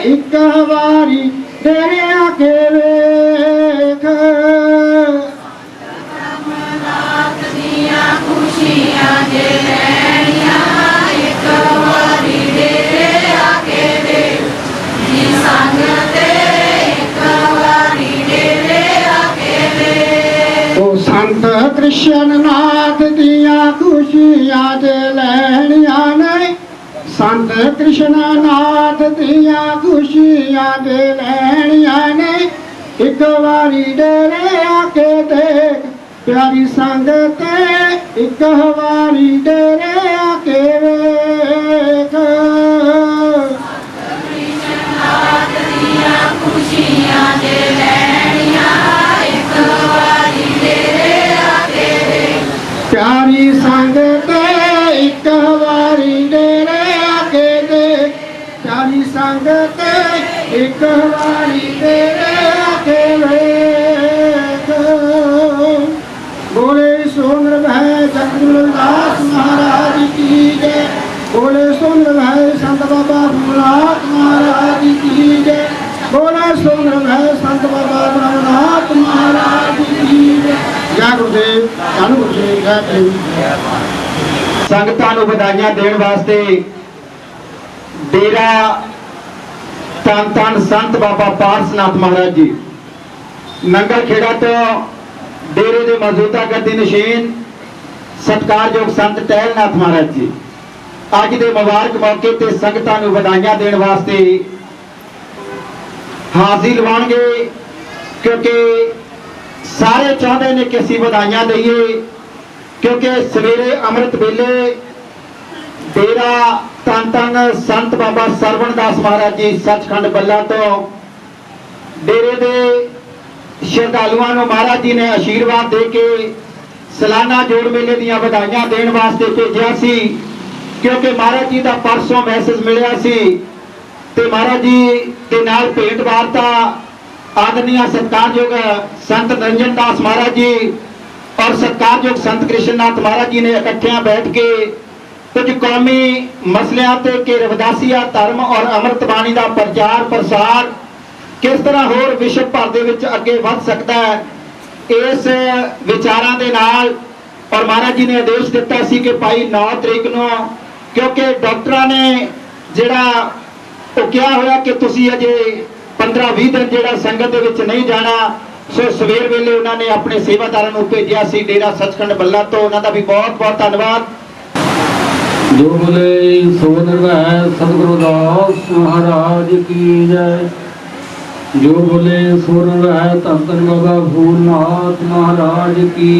ਇੱਕ ਵਾਰੀ ਡੇਰੇ ਆ ਕੇ ਵੇਖ। ਬ੍ਰਹਮਨਾਥ ਦੀਆਂ ਖੁਸ਼ੀਆਂ ਦੇ ਲਹਿਰੀਆਂ, ਇੱਕ ਵਾਰੀ ਡੇਰੇ ਆ ਕੇ ਵੇਖ ਜੀ ਸੰਗਤ, ਇੱਕ ਵਾਰੀ ਡੇਰੇ ਆ ਕੇ ਵੇਖ। ਉਹ ਸੰਤ ਕ੍ਰਿਸ਼ਨਨਾਥ ਦੀਆਂ ਖੁਸ਼ੀਆਂ ਦੇ ਲਹਿਰੀਆਂ ਨੇ, ਸੰਤ ਕ੍ਰਿਸ਼ਨਨਾਥ ਦੀਆਂ ਖੁਸ਼ੀਆਂ ਦੇ ਲਹਿਰੀਆਂ ਨੇ, ਇੱਕ ਵਾਰੀ ਡੇਰੇ ਆ ਕੇ ਦੇਖ ਪਿਆਰੀ ਸੰਗਤ, ਇੱਕ ਵਾਰੀ ਡੇਰੇ ਆ ਕੇ ਵੇਖ। ਕ੍ਰਿਸ਼ਨਨਾਥ ਦੀਆਂ ਖੁਸ਼ੀਆਂ ਦੇ ਲਹਿਰੀਆਂ, ਇੱਕ ਵਾਰੀ ਡੇਰੇ ਆ ਕੇ ਵੇਖ ਪਿਆਰੀ ਸੰਗਤ, ਇੱਕ ਵਾਰੀ ਡੇਰੇ ਆ ਕੇ ਦੇਖ ਪਿਆਰੀ ਸੰਗਤ, ਇੱਕ ਵਾਰੀ ਡੇਰੇ ਆ ਕੇ ਵੇਖ। बोले सोनर भय जगदास महाराज की जय, बोले सोनर भय संत बाबा भूलनाथ महाराज की जय, बोले सोनर भय संत बाबा ब्रह्मनाथ महाराज की जय। जय गुरुदेव, धन गुरुदेव, जय देव। ਸੰਗਤਾਂ ਨੂੰ ਵਧਾਈਆਂ ਦੇਣ ਵਾਸਤੇ ਡੇਰਾ ਧੰਨ ਧੰਨ ਸੰਤ ਬਾਬਾ ਪਾਰਸਨਾਥ ਮਹਾਰਾਜ ਜੀ ਨੰਗਲ ਖੇੜਾ ਤੋਂ ਡੇਰੇ ਦੇ ਮੌਜੂਦਾ ਗੱਦੀ ਨਸ਼ੀਨ ਸਤਿਕਾਰਯੋਗ ਸੰਤ ਟਹਿਲਨਾਥ ਮਹਾਰਾਜ ਜੀ ਅੱਜ ਦੇ ਮੁਬਾਰਕ ਮੌਕੇ ਤੇ ਸੰਗਤਾਂ ਨੂੰ ਵਧਾਈਆਂ ਦੇਣ ਵਾਸਤੇ ਹਾਜ਼ਰ ਲਵਾਂਗੇ, ਕਿਉਂਕਿ ਸਾਰੇ ਚਾਹੁੰਦੇ ਨੇ ਕਿ ਅਸੀਂ ਵਧਾਈਆਂ ਦਈਏ, ਕਿਉਂਕਿ ਸਵੇਰੇ ਅੰਮ੍ਰਿਤ ਵੇਲੇ ਡੇਰਾ ਧੰਨ ਧੰਨ ਸੰਤ ਬਾਬਾ ਸਰਵਣਦਾਸ ਮਹਾਰਾਜ ਜੀ ਸੱਚਖੰਡ ਬੱਲਾ ਤੋਂ ਡੇਰੇ ਦੇ ਸ਼ਰਧਾਲੂਆਂ ਨੂੰ ਮਹਾਰਾਜ ਜੀ ਨੇ ਆਸ਼ੀਰਵਾਦ ਦੇ ਕੇ ਸਾਲਾਨਾ ਜੋੜ ਮੇਲੇ ਦੀਆਂ ਵਧਾਈਆਂ ਦੇਣ ਵਾਸਤੇ ਭੇਜਿਆ ਸੀ, ਕਿਉਂਕਿ ਮਹਾਰਾਜ ਜੀ ਦਾ ਪਰਸੋਂ ਮੈਸੇਜ ਮਿਲਿਆ ਸੀ ਤੇ ਮਹਾਰਾਜ ਜੀ ਦੇ ਨਾਲ ਭੇਟ ਵਾਰਤਾ ਆਦਰਨੀय ਸਤਿਕਾਰਯੋਗ ਸੰਤ ਨਿਰੰਜਨ ਦਾਸ ਮਹਾਰਾਜ ਜੀ और सत्कारयोग संत कृष्णनाथ महाराज जी ने इकट्ठियां बैठ के कुछ कौमी मसलियां ते कि रविदासिया धर्म और अमृत बाणी का प्रचार प्रसार किस तरह होर विश्व भर दे विच अगे वध सकता है, इस विचारां दे नाल और महाराज जी ने आदेश दिता सी कि भाई 9 तरीक नूं, क्योंकि डॉक्टरां ने जिहड़ा ਉਹ ਕਿਹਾ ਹੋਇਆ कि तुसी अजे 15-20 दिन ਜਿਹੜਾ ਸੰਗਤ ਦੇ ਵਿੱਚ नहीं जाना, सो सवेर ਵੇਲੇ ਉਹਨਾਂ ਨੇ ਆਪਣੇ ਸੇਵਾਦਾਰਾਂ ਨੂੰ ਭੇਜਿਆ ਸੀ ਡੇਰਾ ਸੱਚਖੰਡ ਬੱਲਾ ਤੋਂ। ਉਹਨਾਂ ਦਾ ਵੀ ਬਹੁਤ ਬਹੁਤ ਧੰਨਵਾਦ। जो बोले सो निर्भय सतगुरु दास महाराज की जय। जो बोले सो निर्भय धन धन बाबा भूलनाथ महाराज की।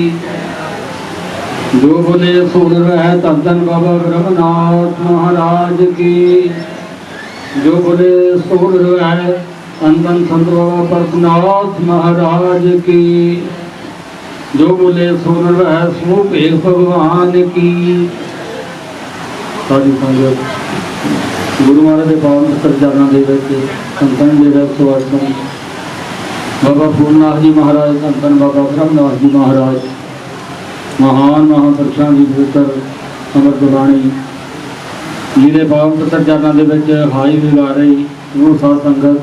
जो बोले सो निर्भय धन धन बाबा ब्रह्मनाथ महाराज की। जो बोले सो निर्भय धन धन संत बाबा परशुनाथ महाराज की। जो बोले सो निर्भय समूह भेद भगवान की। सारी संगत गुरु महाराज के पावन चरणों के विच संतन डेरा सुआसन बाबा फूलनाथ जी महाराज, संतन बाबा ब्रह्मनाथ जी महाराज, महान महापुरुषों की पवित्र अमृत बाणी जिहदे पावन चरणों के विच हाजिरी ला रही वो साध संगत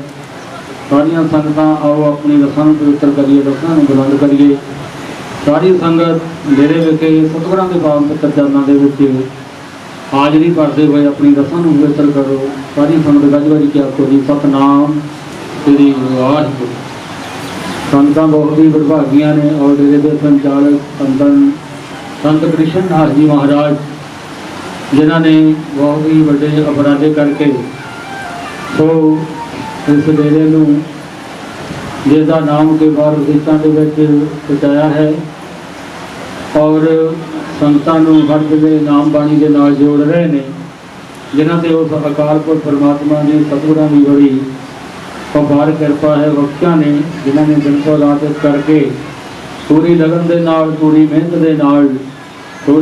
सारियां संगतां आओ अपनी रसां नूं पवित्र करिए, रसां नूं बुलंद करिए। सारी संगत डेरे विखे सतगुरां दे पावन चरणों के विच हाजरी भरते हुए अपनी रसां नूं पवित्र करो। सारी संगत गज वज के आखो जी सतनाम श्री वाहिगुरू। संगतां बहुत ही विभागियां ने और डेरे के संचालक संतन संत कृष्णनाथ जी महाराज जिन्हां ने बहुत ही बड़े अपराधे करके सो इस डेरे नूं जिसका नाम के बार विदेशों के विच पहुँचाया है और संगतां नूं हर ਵੇਲੇ नाम बाणी के नाल जोड़ रहे हैं, जिन्हां ते उस अकाल पुरख परमात्मा ने सतगुरां की बड़ी अपार कृपा है। बख्शियां ने जिन्हां ने दिन को रात करके पूरी लगन के नाल पूरी मेहनत के नाल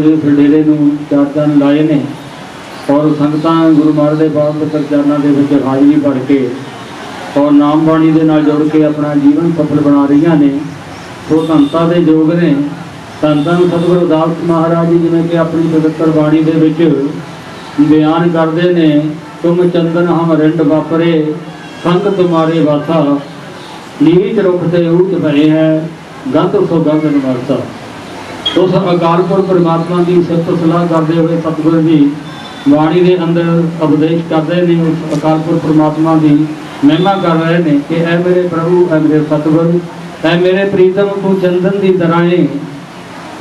इस डेरे नूं 4 दिन लाए ने और संगतां गुरु महाराज के पावन चरणों के विच हाजिरी भर के और नाम बाणी के नाल जोड़ के अपना जीवन सफल बना रही ने। तो संतां दे योग ने संतन सतगुरु दास महाराज जी जिवें कि अपनी पवित्र बाणी दे विच बयान करते ने, तुम चंदन हम रिंड वापरे संग तुम्हारे वासा, नीच रुखते ऊच भरे है गंध सो गंध निवासा। उस अकाल पुरख परमात्मा की सिफत सलाह करते हुए सतगुरु जी बाणी के अंदर उपदेश करते हैं, उस अकाल पुरख परमात्मा की महिमा कर रहे हैं कि ऐ मेरे प्रभु, ऐ मेरे सतगुरु, ऐ मेरे प्रीतम तू चंदन की तरह है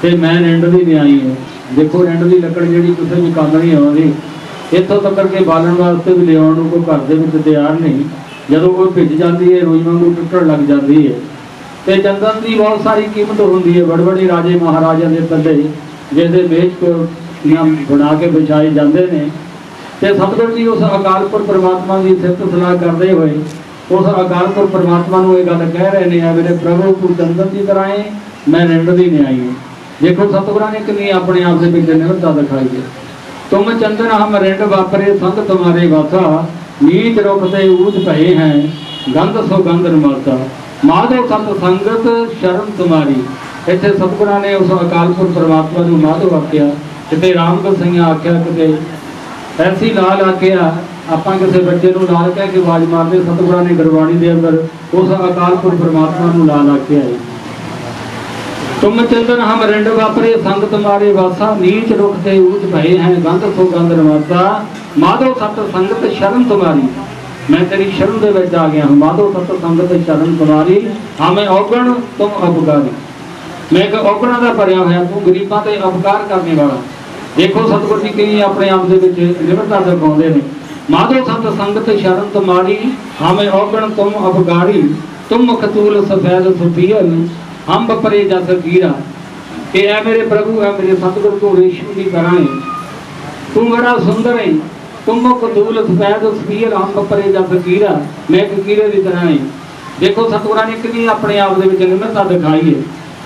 ते मैं रिंड भी नहीं आई है। देखो रिंड की लकड़ जी किसी भी काम नहीं आती, इतों तक के बालन वास्ते भी लिया कोई घर के तैयार नहीं, जदों कोई भिज जाती है रोई वांगू टुटण लग जाती है। तो चंदन की बहुत सारी कीमत होंगी है, बड़े बड़े राजे महाराजा के थले जिसके मेज को बना के बिछाए जाते हैं। तो सतगुरु जी उस अकाल पुरख परमात्मा की सिफत सलाह करते हुए उस अकाल पुरख परमात्मा को यह गल कह रहे हैं, मेरे प्रभु तू चंदन की तरह है, मैं रिंड भी नहीं आई हूँ। देखो सतगुरां ने कितनी अपने आप से पिछले निवृत्ता दिखाई है। तुम चंदन हम रिंड वापरे संग तुम्हारे वासा, नीच रुखते ऊच भये हैं गंध सो गंध निवासा। माधव सत संगत शरण तुम्हारी। इतने सतगुरां ने उस अकाल पुरख परमात्मा को माधव आख्या, किते राम कसाईया आख्या, किते ऐसी लाल आख्या। आपां किसी बच्चे को लाल कह के आवाज मारते, सतगुरां ने गुरबाणी के अंदर उस अकाल पुरख परमात्मा को लाल आख्या है। तुम चंदन हम रिंड वापरे संग तुम्हारे वासा, नीच रुखते ऊच भये हैं गंध सो गंध निवासा। माधव सत संगत शरण तुम्हारी, मैं तेरी शरण दे विच आ गया हूँ। माधव सत संगत शरण तुम्हारी, हमें औगण तुम उपकारी। मैं एक औगणा का भरिया होया, तू गरीबां ते उपकार करने वाला। देखो सतगुरु जी कई अपने आप दे विच निवृत्ता दिखाउंदे ने। माधव सत संगत शरण तुम्हारी, हमें औगण तुम उपकारी। तुम मुखतूल सफेद सुफियल हम बपरे जस कीरा। कि ऐ मेरे प्रभु, है मेरे सतगुरु, तू रेशम की तरह है, तू बड़ा सुंदर है। तुम मुख दूल सफेद सुफियल हम बपरे जस कीरा, मैं एक कीरे की तरह है। देखो सतगुरां ने कितनी अपने आप दे विच निमरता दिखाई है।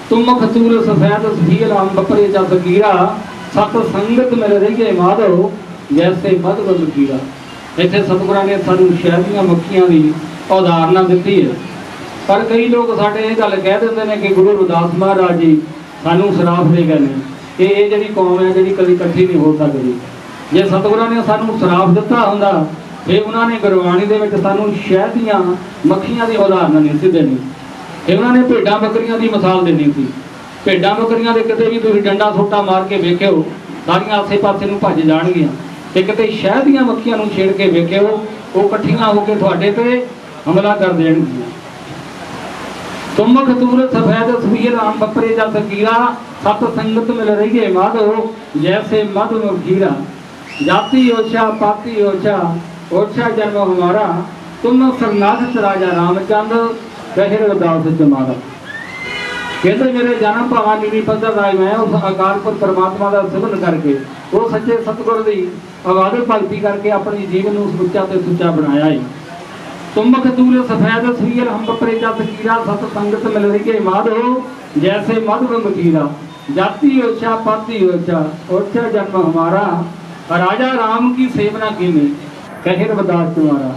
तुम मुख दूल सफेद सुफियल हम बपरे जस कीरा, सत संगत मिल रही है माधव जैसे मधुबन कीरा। इतने सतगुरां ने सानू शहर दी मक्खियां की उदाहरण दी है। पर कई लोग साडे ये गल कह देंगे ने कि गुरु रविदास महाराज जी सानू सराफ दे गए ने कि ये जिहड़ी कौम है जिहड़ी कभी इकट्ठी नहीं हो सकती। जे सतगुरां ने सानू सराफ दिता हुंदा फिर उन्होंने गुरबाणी दे विच सानू शहद दीआं मक्खियां दी उदाहरण नहीं सी देनी, फिर उन्होंने भेडां बकरियां दी मिसाल देनी सी। भेडां बकरियां दे किते भी तुसीं डंडा सोटा मार के वेखिओ सारियां आसे पासे नूं भज जाणगीआं, ते किते शहद दीआं मक्खियां नूं छेड़ के वेखिओ वो इकट्ठियां होकर तुहाडे ते हमला कर देणगीआं। तुमख तूर सफेद सुहीर आम बपरे जा सकीरा सत संगत मिल रही है माधो जैसे मधु खीरा। जाति ओछा पाति ओछा ओछा जन्म हमारा तुम सरनाथ राजा रामचंद्र कहे रविदास तुम्हारा। कहते मेरे जन्म भावा नीवी पद्धर राय मैं उस अकाल पुरख परमात्मा का सिमरन करके वो सच्चे सतगुर की अबादत भगती करके अपने जीवन को सुच्चा ते सुच्चा बनाया है। तुमख तूल सफेद सुहीर हम बपरे जा सकीरा सत संगत मिल रही है माधो जैसे मधु मखीरा। जाति ओछा पाति ओछा ओछा जन्म हमारा राजा राम की सेवना की में कहे रविदास तुम्हारा।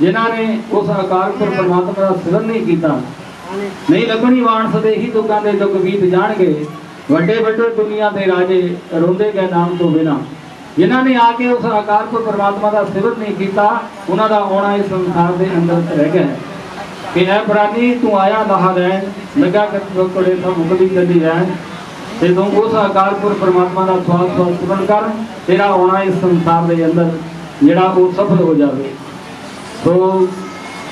जिन्होंने उस अकाल पुरख परमात्मा का सिमरन नहीं किया नहीं लगनी वाण सदेही दुखों के दुख बीत जाणगे वड्डे वड्डे दुनिया के राजे रोंदे गए नाम तो बिना। जिन्होंने आके उस अकाल पुरख परमात्मा का सिमरन नहीं किया उन्हों का आना इस संसार के अंदर रह गया कि ऐ प्राणी तू आया लहा लैन लगा करे सब मुकदी चली रैन ते तू उस अकाल पुरख परमात्मा का स्वास स्वास सिमरन कर तेरा आना इस संसार के अंदर जिहड़ा वो सफल हो जाए। तो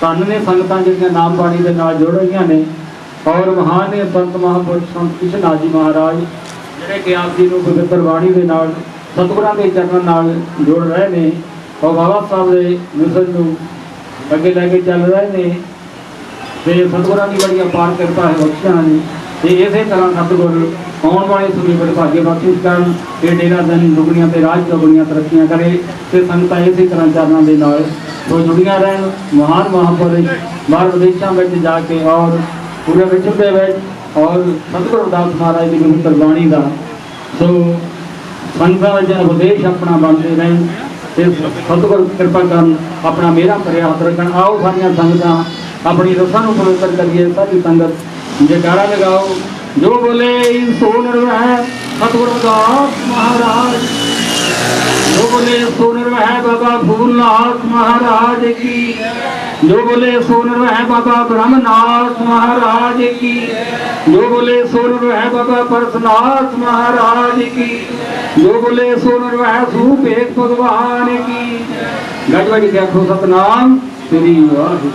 धन ने संगतां जिहड़ियां नाम बाणी दे नाल जुड़ रहीआं ने और महान ने संत महापुरुष संत कृष्णनाथ जी महाराज जिहड़े कि आप जी नूं पवित्र बाणी दे नाल सतगुरां दे चरणों नाल जुड़ रहे ने और बाबा साहब दे मिशन नूं अगे लैके चल रहे ने ते सतगुरां दी बड़ी अपार किरपा है बख्शियां ने ते इसे तरह सतगुर आने वाले समय पर भाग्य बख्शिश करन ते डेरा दिन दुगणियां ते राज चौगणियां तरक्कियां करे ते संगतां इसी तरह चरणों दे नाल तो जुड़ियां रहन। महान महापुरुष बाहर विदेशों में जाके और पूरे विश्व के और सतगुरु रविदास महाराज की पवित्र बाणी का सो संगतां उपदेश अपना बनते रहें ते सतगुरु कृपा कर अपना मेरा भरे हाथ रखन। आओ सारियां संगतां अपनी रसां नूं पवित्र करिए। सारी संगत जयकारा लगाओ जो बोले सो निर्वह सतगुरु रविदास महाराज जो बोले सो निर्वह बाबा फूलनाथ महाराज की जो बोले सो निर्वह बाबा ब्रह्मनाथ महाराज की जो बोले सो निर्वह बाबा परसनाथ महाराज की जो बोले सो निर्वह सूप एक भगवान की। गज बज के आखो सतनाम श्री वाहिगुरू।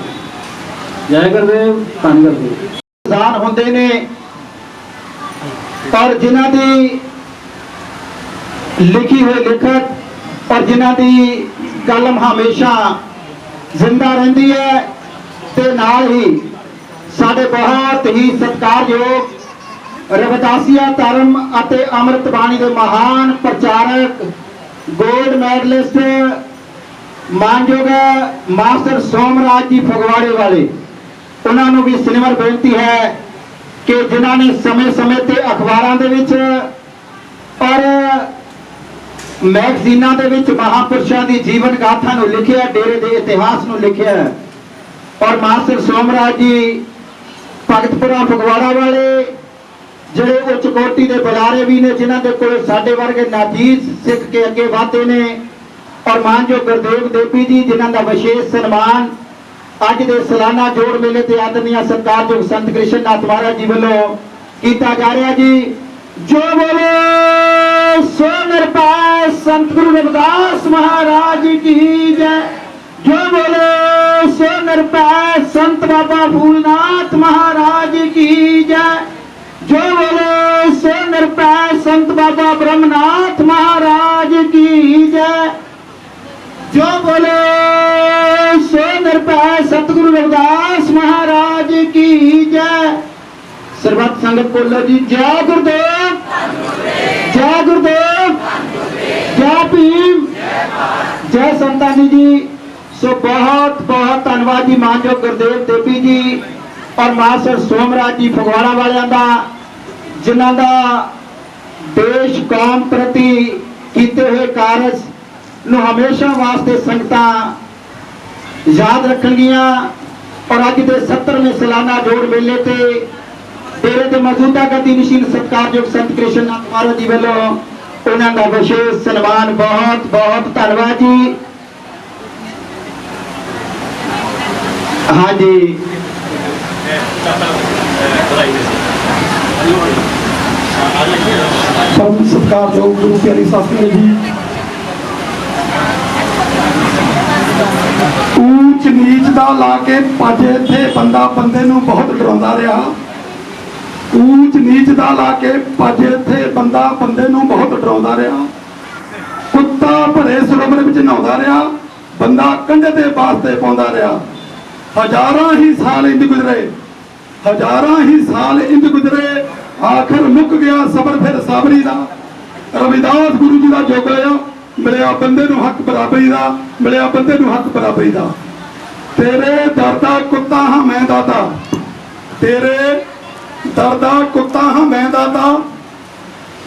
जय गुरुदेव धन गुरुदेव। दान होंदे ने और जिन्हां दी लिखी हुई लिखत और जिन्हां दी कलम हमेशा जिंदा रहती है ते नाल ही साडे बहुत ही सत्कारयोग रविदासिया धर्म अते अमृत बाणी के महान प्रचारक गोल्ड मेडलिस्ट मानयोग मास्टर सोमराज जी फगवाड़े वाले उन्होंने भी सिनेमर बेनती है कि जिन्होंने समय समय ते अखबारों के विच और मैगजीनां दे विच महापुरुषों की जीवन गाथा नूं लिखिया डेरे के इतिहास नूं लिखिया और मास्टर सोमराज जी भगतपुरा फगवाड़ा वाले जिहड़े उच्च कोटि के बुलारे भी ने जिन्हां दे कोल साडे वर्गे नाजीज सिख के अगे वाधे ने और मानयोग गुरदेव देवी जी जिन्हां दा विशेष सन्मान अज दे सालाना जोड़ मेले ते आदरणीय सत्कारयोग संत कृष्णनाथ महाराज जी वालों किया जा रहा जी। जो बोले सो निरपै संत गुरु रविदास महाराज की जय। जो बोले सो निरपै संत बाबा फूलनाथ महाराज की जय। जो बोले सो निरपै संत बाबा ब्रह्मनाथ महाराज की जय। जो बोले सो निरपै सतगुरु रविदास महाराज की जय। सर्वत संगत बोलो जी जय गुरुदेव जय गुरुदेव जय भीम जय संतानी जी। सो बहुत बहुत धन्यवाद जी मानयोग गुरदेव देवी जी और मास्टर सोमराज जी फगवाड़ा वालियां दा जिन्हां दा देश कौम प्रति कीते हुए कारज नूं हमेशा वास्ते संगतां याद रखणगियां और अज दे 70वें सालाना जोड़ मेले ते डेरे के मौजूदा गतिशील सत्कारयोग संत कृष्ण नाथ महाराज जी वालों उन्होंने विशेष सन्मान। बहुत बहुत धन्यवाद जी। हाँ जी परम सत्कारयोग गुरु प्यारी शास्त्री जी, ऊंच नीच दा ला के पाजे थे बंदा बंदे नूं बहुत डराउंदा रहा। ऊंच नीच दा ला के पाजे थे बंदा बंदे नूं बहुत डराउंदा रहा। कुत्ता भरे सरोवर विच नहाउंदा रहा, बंदा कंढे ते वास्ते पाउंदा रहा। हजारां ही साल इंज गुजरे, हजारां ही साल इंज गुजरे, आखिर मुक गया सबर फिर साबरी दा। रविदास गुरु जी का जुग आया, मिलिया बंदे नूं हक बराबरी दा, मिलिया बंदे नूं हक बराबरी दा। तेरे दरदा कुत्ता हाँ मैं दाता, तेरे दरदा कुत्ता हाँ मैं दाता,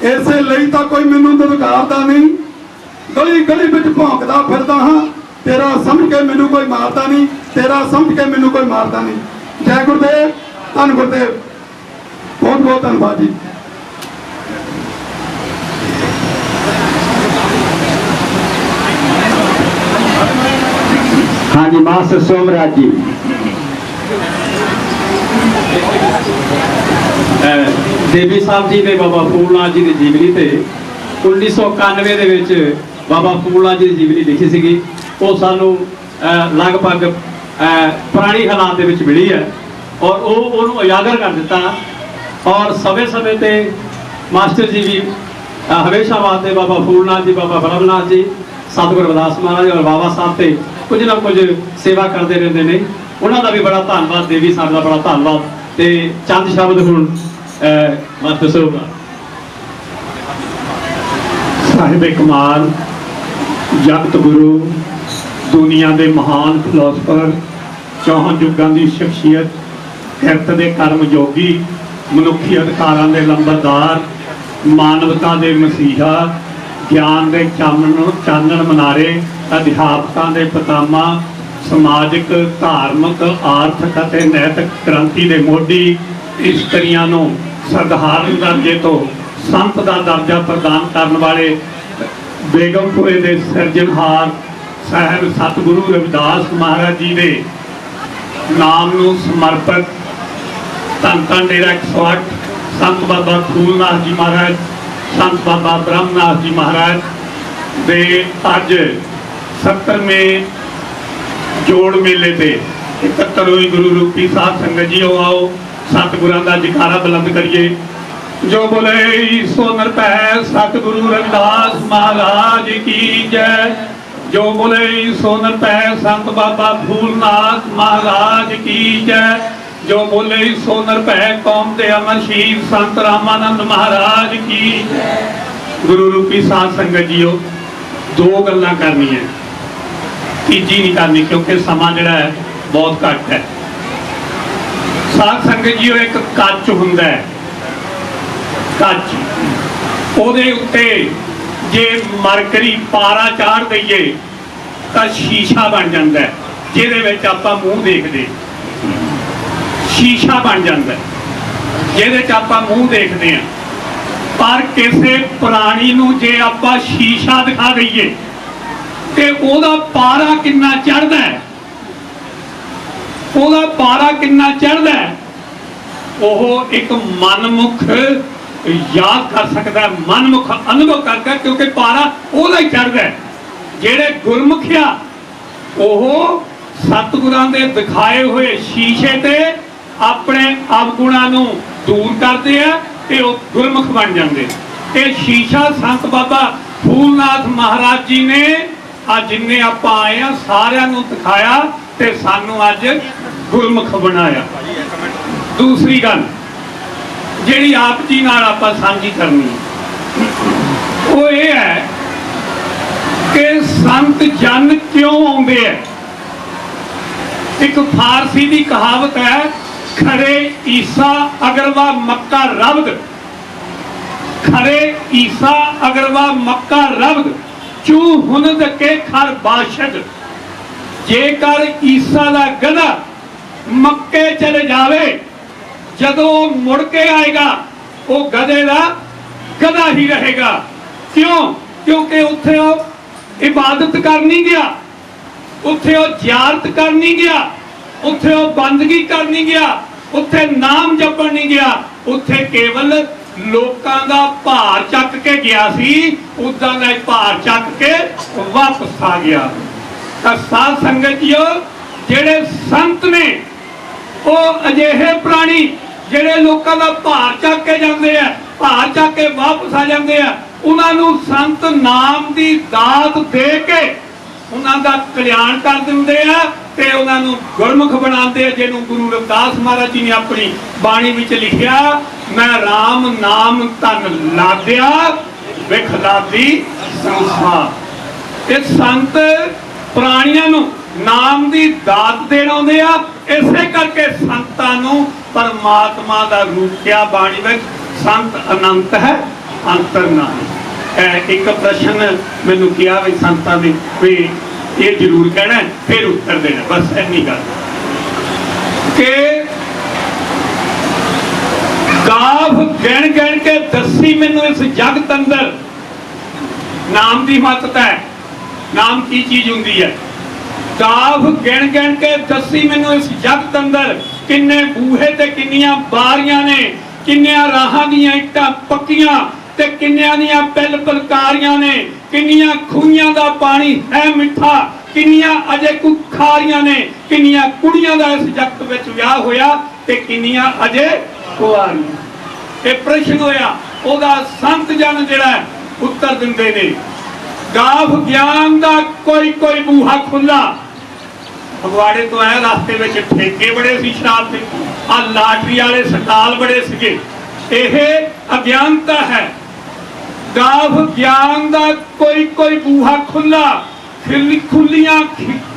इसे ਲਈ ਤਾਂ कोई मैनू दुदकारदा नहीं। गली गली विच भौंकदा फिरदा हाँ, तेरा समझ के मैनू कोई मारदा नहीं, तेरा समझ के मैनू कोई मारदा नहीं। जय गुरुदेव, धन गुरुदेव, बहुत बहुत धन्यवाद जी। हाँ जी मास्टर सोमराज जी। देवी साहब जी ने बाबा फूलनाथ जी की जीवनी ते 1991 ਦੇ ਵਿੱਚ ਬਾਬਾ ਫੂਲਨਾਥ ਜੀ ਦੀ ਜੀਵਨੀ ਲਿਖੀ ਸੀਗੀ। ਉਹ ਸਾਨੂੰ ਲਗਭਗ ਪੁਰਾਣੀ ਹਾਲਾਤ ਦੇ ਵਿੱਚ ਮਿਲੀ ਹੈ ਔਰ ਉਹ ਉਹਨੂੰ ਉਜਾਗਰ ਕਰ ਦਿੱਤਾ। ਔਰ ਸਮੇਂ ਤੇ ਮਾਸਟਰ ਜੀ ਵੀ ਹਮੇਸ਼ਾ ਵਾਸਤੇ ਬਾਬਾ ਫੂਲਨਾਥ ਜੀ, ਬਾਬਾ ਬ੍ਰਹਮਨਾਥ ਜੀ, ਸਤਿਗੁਰ ਰਵਿਦਾਸ ਮਹਾਰਾਜ ਔਰ ਬਾਬਾ ਸਾਹਿਬ ਤੇ ਕੁਝ ਨਾ ਕੁਝ ਸੇਵਾ ਕਰਦੇ ਰਹਿੰਦੇ ਨੇ। ਉਹਨਾਂ ਦਾ ਵੀ ਬੜਾ ਧੰਨਵਾਦ, ਦੇਵੀ ਸਾਹਿਬ ਦਾ ਬੜਾ ਧੰਨਵਾਦ। ਤੇ ਚੰਦ ਸ਼ਬਦ ਹੁਣ ਮਾਸਟਰ ਸਾਹਿਬ ਸਾਹਿਬ ਕਮਾਲ, ਜਗਤ ਗੁਰੂ, ਦੁਨੀਆ ਦੇ ਮਹਾਨ ਫਿਲਾਸਫਰ, ਚੌਹਾਂ ਯੁੱਗਾਂ ਦੀ ਸ਼ਖਸੀਅਤ, ਕਿਰਤ ਦੇ ਕਰਮ ਯੋਗੀ, ਮਨੁੱਖੀ ਅਧਿਕਾਰਾਂ ਦੇ ਲੰਬਰਦਾਰ, ਮਾਨਵਤਾ ਦੇ ਮਸੀਹਾ, ਗਿਆਨ ਦੇ ਚਾਨਣ ਮਨਾਰੇ, ਅਧਿਆਪਕਾਂ ਦੇ ਪਿਤਾਮਾ, ਸਮਾਜਿਕ, ਧਾਰਮਿਕ, ਆਰਥਿਕ ਅਤੇ ਨੈਤਿਕ ਕ੍ਰਾਂਤੀ ਦੇ ਮੋਢੀ, ਇਸਤਰੀਆਂ ਨੂੰ ਸਧਾਰਨ ਦਰਜੇ ਤੋਂ ਸੰਤ ਦਾ ਦਰਜਾ ਪ੍ਰਦਾਨ ਕਰਨ ਵਾਲੇ ਬੇਗਮਪੁਰੇ ਦੇ ਸਿਰਜਣਹਾਰ ਸਾਹਿਬ ਸਤਿਗੁਰੂ ਰਵਿਦਾਸ ਮਹਾਰਾਜ ਜੀ ਦੇ ਨਾਮ ਨੂੰ ਸਮਰਪਿਤ ਧੰਨ ਧੰਨ ਡੇਰਾ 108 ਸੰਤ ਬਾਬਾ ਫੂਲਨਾਥ ਜੀ ਮਹਾਰਾਜ, ਸੰਤ ਬਾਬਾ ਬ੍ਰਹਮਨਾਥ ਜੀ ਮਹਾਰਾਜ ਦੇ ਅੱਜ 70ਵੇਂ ਜੋੜ ਮੇਲੇ ਤੇ ਇਕੱਤਰ ਹੋਈ ਗੁਰੂ ਰੂਪੀ ਸਾਧ ਸੰਗਤ ਜੀਓ, ਆਓ ਸਤਿਗੁਰਾਂ ਦਾ ਜੈਕਾਰਾ ਬੁਲੰਦ ਕਰੀਏ। जो बोले सो निरभै सतगुरु रविदास महाराज की जय, जो बोले सो निरभै संत बाबा फूलनाथ महाराज की जय, जो बोले सो निरभै कौम दे अमर शहीद संत रामानंद महाराज की जय। गुरु रूपी साध संगत जीओ, दो गल्लां करनियां, तीजी नहीं करनी क्योंकि समा जिहड़ा है बहुत घट है। साध संगत जीओ, एक कच हुंदा है, ਕੱਚ, ਉਹਦੇ ਉੱਤੇ ਜੇ ਮਰਕਰੀ ਪਾਰਾ ਚਾੜ ਦਈਏ ਤਾਂ ਸ਼ੀਸ਼ਾ ਬਣ ਜਾਂਦਾ, ਜਿਹਦੇ ਵਿੱਚ ਆਪਾਂ ਮੂੰਹ ਦੇਖਦੇ। ਸ਼ੀਸ਼ਾ ਬਣ ਜਾਂਦਾ ਜਿਹਦੇ 'ਚ ਆਪਾਂ ਮੂੰਹ ਦੇਖਦੇ ਹਾਂ। ਪਰ ਕਿਸੇ ਪ੍ਰਾਣੀ ਨੂੰ ਜੇ ਆਪਾਂ ਸ਼ੀਸ਼ਾ ਦਿਖਾ ਦਈਏ ਤੇ ਉਹਦਾ ਪਾਰਾ ਕਿੰਨਾ ਚੜ੍ਹਦਾ, ਉਹਦਾ ਪਾਰਾ ਕਿੰਨਾ ਚੜ੍ਹਦਾ, ਉਹ ਇੱਕ ਮਨਮੁਖ याद कर सकता है, मनमुख अनुभव करता है, क्योंकि पारा ओदा ही चढ़दा है। जेड़े गुरमुखिया ओह सतगुरां दे दिखाए हुए शीशे ते अपने अवगुणां नूं दूर करते हैं ते ओह गुरमुख बन जाते। ये शीशा संत बाबा फूलनाथ महाराज जी ने अज जिन्ने आपां आए हैं सारियां नूं दिखाया ते सानूं अज गुरमुख बनाया। दूसरी गल ਜਿਹੜੀ ਆਪ ਜੀ ਨਾਲ ਆਪਾਂ ਸਾਂਝੀ ਕਰਨੀ ਉਹ ਇਹ ਹੈ ਕਿ ਸੰਤ ਜਨ ਕਿਉਂ ਆਉਂਦੇ ਹੈ। ਇੱਕ ਫਾਰਸੀ ਦੀ ਕਹਾਵਤ ਹੈ, ਖਰੇ ਈਸਾ ਅਗਰਵਾ ਮੱਕਾ ਰਬਦ, ਖਰੇ ਈਸਾ ਅਗਰਵਾ ਮੱਕਾ ਰਬਦ ਚੂ ਹੁਨਦ ਕੇ ਖਰ ਬਾਸ਼ਦ। ਜੇਕਰ ਈਸਾ ਦਾ ਗਧਾ ਮੱਕੇ ਚਲੇ ਜਾਵੇ ਜਦੋਂ ਉਹ ਮੁੜ ਕੇ ਆਏਗਾ ਉਹ ਗਧੇ ਦਾ ਗਧਾ ਹੀ ਰਹੇਗਾ। ਕਿਉਂ? ਕਿਉਂਕਿ ਉੱਥੇ ਉਹ ਇਬਾਦਤ ਕਰਨ ਨਹੀਂ ਗਿਆ, ਉੱਥੇ ਉਹ ਜ਼ਿਆਰਤ ਕਰਨ ਨਹੀਂ ਗਿਆ, ਉੱਥੇ ਉਹ ਬੰਦਗੀ ਕਰਨ ਨਹੀਂ ਗਿਆ, ਉੱਥੇ ਨਾਮ ਜਪਣ ਨਹੀਂ ਗਿਆ, ਉੱਥੇ ਕੇਵਲ ਲੋਕਾਂ ਦਾ ਭਾਰ ਚੱਕ ਕੇ ਗਿਆ ਸੀ। ਉਦਾਂ ਦਾ ਹੀ ਭਾਰ ਚੱਕ ਕੇ ਵਾਪਸ ਆ ਗਿਆ। ਤਾਂ ਸਾਧ ਸੰਗਤ ਜੀਓ, ਜਿਹੜੇ ਸੰਤ ਨੇ ਉਹ ਅਜਿਹੇ ਪ੍ਰਾਣੀ ਜਿਹੜੇ ਲੋਕਾਂ ਦਾ ਭਾਰ ਚੱਕ ਕੇ ਜਾਂਦੇ ਆ, ਭਾਰ ਚੱਕ ਕੇ ਵਾਪਸ ਆ ਜਾਂਦੇ ਆ, ਉਹਨਾਂ ਨੂੰ ਸੰਤ ਨਾਮ ਦੀ ਦਾਤ ਦੇ ਕੇ ਉਹਨਾਂ ਦਾ ਕਲਿਆਣ ਕਰ ਦਿੰਦੇ ਆ ਤੇ ਉਹਨਾਂ ਨੂੰ ਗੁਰਮੁਖ ਬਣਾਉਂਦੇ ਆ, ਜਿਹਨੂੰ ਗੁਰੂ ਰਵਿਦਾਸ ਮਹਾਰਾਜ ਜੀ ਨੇ ਆਪਣੀ ਬਾਣੀ ਵਿੱਚ ਲਿਖਿਆ, ਮੈਂ ਰਾਮ ਨਾਮ ਧਨ ਲਾਦਿਆ ਵਿਖਲਾਦੀ ਸੰਸਾਰ। ਇਹ ਸੰਤ ਪ੍ਰਾਣੀਆਂ ਨੂੰ ਨਾਮ ਦੀ ਦਾਤ ਦੇਣ ਆਉਂਦੇ ਆ। ਇਸੇ ਕਰਕੇ ਸੰਤਾਂ ਨੂੰ ਪਰਮਾਤਮਾ ਦਾ ਰੂਪ ਕਿਹਾ ਬਾਣੀ ਵਿੱਚ। ਸੰਤ ਅਨੰਤ ਹੈ ਅੰਤਰ ਨਾਹੀ। ਇੱਕ ਪ੍ਰਸ਼ਨ ਮੈਨੂੰ ਕਿਹਾ ਵੀ ਸੰਤਾਂ ਨੇ ਵੀ ਇਹ ਜ਼ਰੂਰ ਕਹਿਣਾ ਫਿਰ ਉੱਤਰ ਦੇਣਾ, ਬਸ ਇੰਨੀ ਗੱਲ ਕਿ ਗਾਵ ਗਿਣ ਗਿਣ ਕੇ ਦੱਸੀ ਮੈਨੂੰ ਇਸ ਜਗਤ ਅੰਦਰ ਨਾਮ ਦੀ ਮਹੱਤਤਾ ਹੈ, ਨਾਮ ਕੀ ਚੀਜ਼ ਹੁੰਦੀ ਹੈ। ਗਾਵ ਗਿਣ ਗਿਣ ਕੇ ਦੱਸੀ ਮੈਨੂੰ ਇਸ ਜਗਤ ਅੰਦਰ ਕਿੰਨੇ ਬੂਹੇ ਤੇ ਕਿੰਨੀਆਂ ਬਾਰੀਆਂ ਨੇ, ਕਿੰਨੀਆਂ ਰਾਹਾਂ ਦੀਆਂ ਇੱਟਾਂ ਪੱਕੀਆਂ ਤੇ ਕਿੰਨਿਆਂ ਦੀਆਂ ਪਿਲ ਪਲਕਾਰੀਆਂ ਨੇ, ਕਿੰਨੀਆਂ ਖੂਹੀਆਂ ਦਾ ਪਾਣੀ ਹੈ ਮਿੱਠਾ, ਕਿੰਨੀਆਂ ਅਜੇ ਕੁਖਾਰੀਆਂ ਨੇ, ਕਿੰਨੀਆਂ ਕੁੜੀਆਂ ਦਾ ਇਸ ਜਗਤ ਵਿੱਚ ਵਿਆਹ ਹੋਇਆ ਤੇ ਕਿੰਨੀਆਂ ਅਜੇ ਕੁਆਰੀਆਂ। ਇਹ ਪ੍ਰਸ਼ਨ ਹੋਇਆ, ਉਹਦਾ ਸੰਤ ਜਨ ਜਿਹੜਾ ਉੱਤਰ ਦਿੰਦੇ ਨੇ, ਗਾਵ ਗਿਆਨ ਦਾ ਕੋਈ ਕੋਈ ਬੂਹਾ ਖੁੱਲਾ। ਫਗਵਾੜੇ ਤੋਂ ਆਇਆ, ਰਸਤੇ ਵਿੱਚ ਠੇਕੇ ਬੜੇ ਸੀ ਸ਼ਰਾਬ ਦੇ, ਆ ਲਾਟਰੀ ਵਾਲੇ ਸਟਾਲ ਬੜੇ ਸੀਗੇ। ਇਹ ਅਗਿਆਨਤਾ ਹੈ। ਗਾਵ ਗਿਆਨ ਦਾ ਕੋਈ ਕੋਈ ਬੂਹਾ ਖੁੱਲਾ, ਖੁੱਲੀਆਂ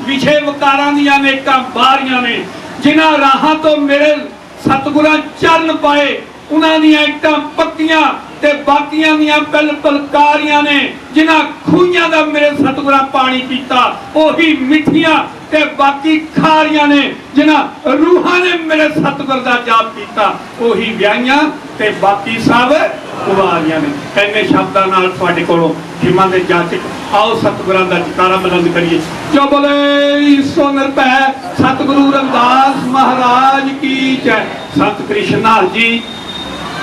ਵਿਸ਼ੇ ਵਿਕਾਰਾਂ ਦੀਆਂ ਅਨੇਕਾਂ ਬਾਰੀਆਂ ਨੇ। ਜਿਨ੍ਹਾਂ ਰਾਹਾਂ ਤੋਂ ਮੇਰੇ ਸਤਿਗੁਰਾਂ ਚਰਨ ਪਾਏ, ਉਹਨਾਂ ਦੀਆਂ ਇੱਟਾਂ ਪੱਕੀਆਂ ਤੇ ਬਾਕੀਆਂ ਦੀਆਂ ਪਿਲ ਪਲਕਾਰੀਆਂ ਨੇ। ਜਿਨ੍ਹਾਂ ਖੂਹੀਆਂ ਦਾ ਮੇਰੇ ਸਤਿਗੁਰਾਂ ਪਾਣੀ ਪੀਤਾ, ਉਹੀ ਮਿੱਠੀਆਂ ਤੇ ਬਾਕੀ ਖਾਰੀਆਂ ਨੇ। ਜਿਨ੍ਹਾਂ ਰੂਹਾਂ ਨੇ ਮੇਰੇ ਸਤਿਗੁਰ ਦਾ ਜਾਪ ਕੀਤਾ, ਉਹੀ ਵਿਆਹੀਆਂ ਤੇ ਬਾਕੀ ਸਭ ਕੁਵਾਰੀਆਂ ਨੇ। ਇੰਨੇ ਸ਼ਬਦਾਂ ਨਾਲ ਤੁਹਾਡੇ ਕੋਲੋਂ ਖਿਮਾ ਦੇ ਜਾਚਕ, ਆਓ ਸਤਿਗੁਰਾਂ ਦਾ ਜਕਾਰਾ ਬੁਲੰਦ ਕਰੀਏ। ਜੋ ਬੋਲੇ ਸੋ ਨਿਰਭੈ ਸਤਿਗੁਰੂ ਰਵਿਦਾਸ ਮਹਾਰਾਜ ਕੀ ਜੈ। ਸੰਤ ਕ੍ਰਿਸ਼ਨਾਥ ਜੀ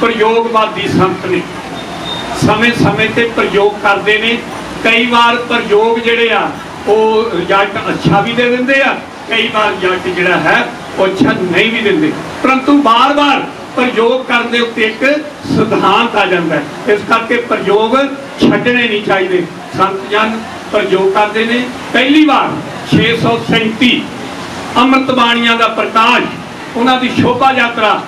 ਪ੍ਰਯੋਗਵਾਦੀ ਸੰਤ ਨੇ, ਸਮੇਂ ਸਮੇਂ ਤੇ ਪ੍ਰਯੋਗ ਕਰਦੇ ਨੇ। ਕਈ ਵਾਰ ਪ੍ਰਯੋਗ ਜਿਹੜੇ ਆ ਉਹ ਰਿਜ਼ਲਟ ਅੱਛਾ ਵੀ ਦੇ ਦਿੰਦੇ ਆ, ਕਈ ਵਾਰ ਰਿਜ਼ਲਟ ਜਿਹੜਾ ਹੈ ਉਹ ਅੱਛਾ ਨਹੀਂ ਵੀ ਦਿੰਦੇ, ਪਰੰਤੂ ਬਾਰ-ਬਾਰ ਪ੍ਰਯੋਗ ਕਰਨ ਦੇ ਉੱਤੇ ਇੱਕ ਸਿਧਾਂਤ ਆ ਜਾਂਦਾ ਹੈ। ਇਸ ਕਰਕੇ ਪ੍ਰਯੋਗ ਛੱਡਣੇ ਨਹੀਂ ਚਾਹੀਦੇ। ਸੰਤ ਜਨ ਪ੍ਰਯੋਗ ਕਰਦੇ ਨੇ। ਪਹਿਲੀ ਵਾਰ 637 ਅੰਮ੍ਰਿਤ ਬਾਣੀਆਂ ਦਾ ਪ੍ਰਕਾਸ਼, ਉਹਨਾਂ ਦੀ ਸ਼ੋਭਾ ਯਾਤਰਾ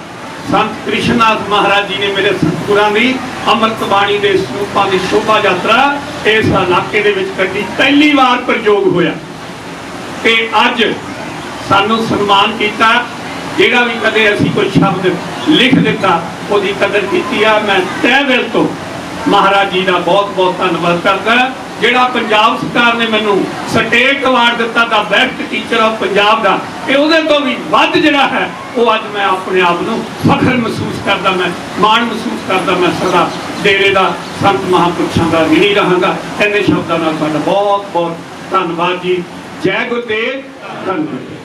ਸੰਤ ਕ੍ਰਿਸ਼ਨਾਥ ਮਹਾਰਾਜ ਜੀ ਨੇ ਮੇਰੇ ਸਤਿਗੁਰਾਂ ਦੀ ਅੰਮ੍ਰਿਤ ਬਾਣੀ ਦੇ ਸਰੂਪਾਂ ਦੀ ਸ਼ੋਭਾ ਯਾਤਰਾ ਇਸ ਇਲਾਕੇ ਦੇ ਵਿੱਚ ਕੱਢੀ। ਪਹਿਲੀ ਵਾਰ ਪ੍ਰਯੋਗ ਹੋਇਆ ਤੇ ਅੱਜ ਸਾਨੂੰ ਸਨਮਾਨ ਕੀਤਾ। ਜਿਹੜਾ ਵੀ ਕਦੇ ਅਸੀਂ ਕੋਈ ਸ਼ਬਦ ਲਿਖ ਦਿੱਤਾ ਉਹਦੀ ਕਦਰ ਕੀਤੀ ਆ। ਮੈਂ ਤਹਿ ਦਿਲ ਤੋਂ ਮਹਾਰਾਜ ਜੀ ਦਾ ਬਹੁਤ ਬਹੁਤ ਧੰਨਵਾਦ ਕਰਦਾ। ਜਿਹੜਾ ਪੰਜਾਬ ਸਰਕਾਰ ਨੇ ਮੈਨੂੰ ਸਟੇਟ ਅਵਾਰਡ ਦਿੱਤਾ ਦਾ ਬੈਸਟ ਟੀਚਰ ਆਫ ਪੰਜਾਬ ਦਾ, ਇਹ ਉਹਦੇ ਤੋਂ ਵੀ ਵੱਧ ਜਿਹੜਾ ਹੈ ਉਹ ਅੱਜ ਮੈਂ ਆਪਣੇ ਆਪ ਨੂੰ ਫਖਰ ਮਹਿਸੂਸ ਕਰਦਾ, ਮੈਂ ਮਾਣ ਮਹਿਸੂਸ ਕਰਦਾ। ਮੈਂ ਸਦਾ ਡੇਰੇ ਦਾ ਸੰਤ ਮਹਾਂਪੁਰਸ਼ਾਂ ਦਾ ਰਿਣੀ ਰਹਾਂਗਾ। ਇੰਨੇ ਸ਼ਬਦਾਂ ਨਾਲ ਤੁਹਾਡਾ ਬਹੁਤ ਬਹੁਤ ਧੰਨਵਾਦ ਜੀ। ਜੈ ਗੁਰਦੇਵ। ਧੰਨਵਾਦ।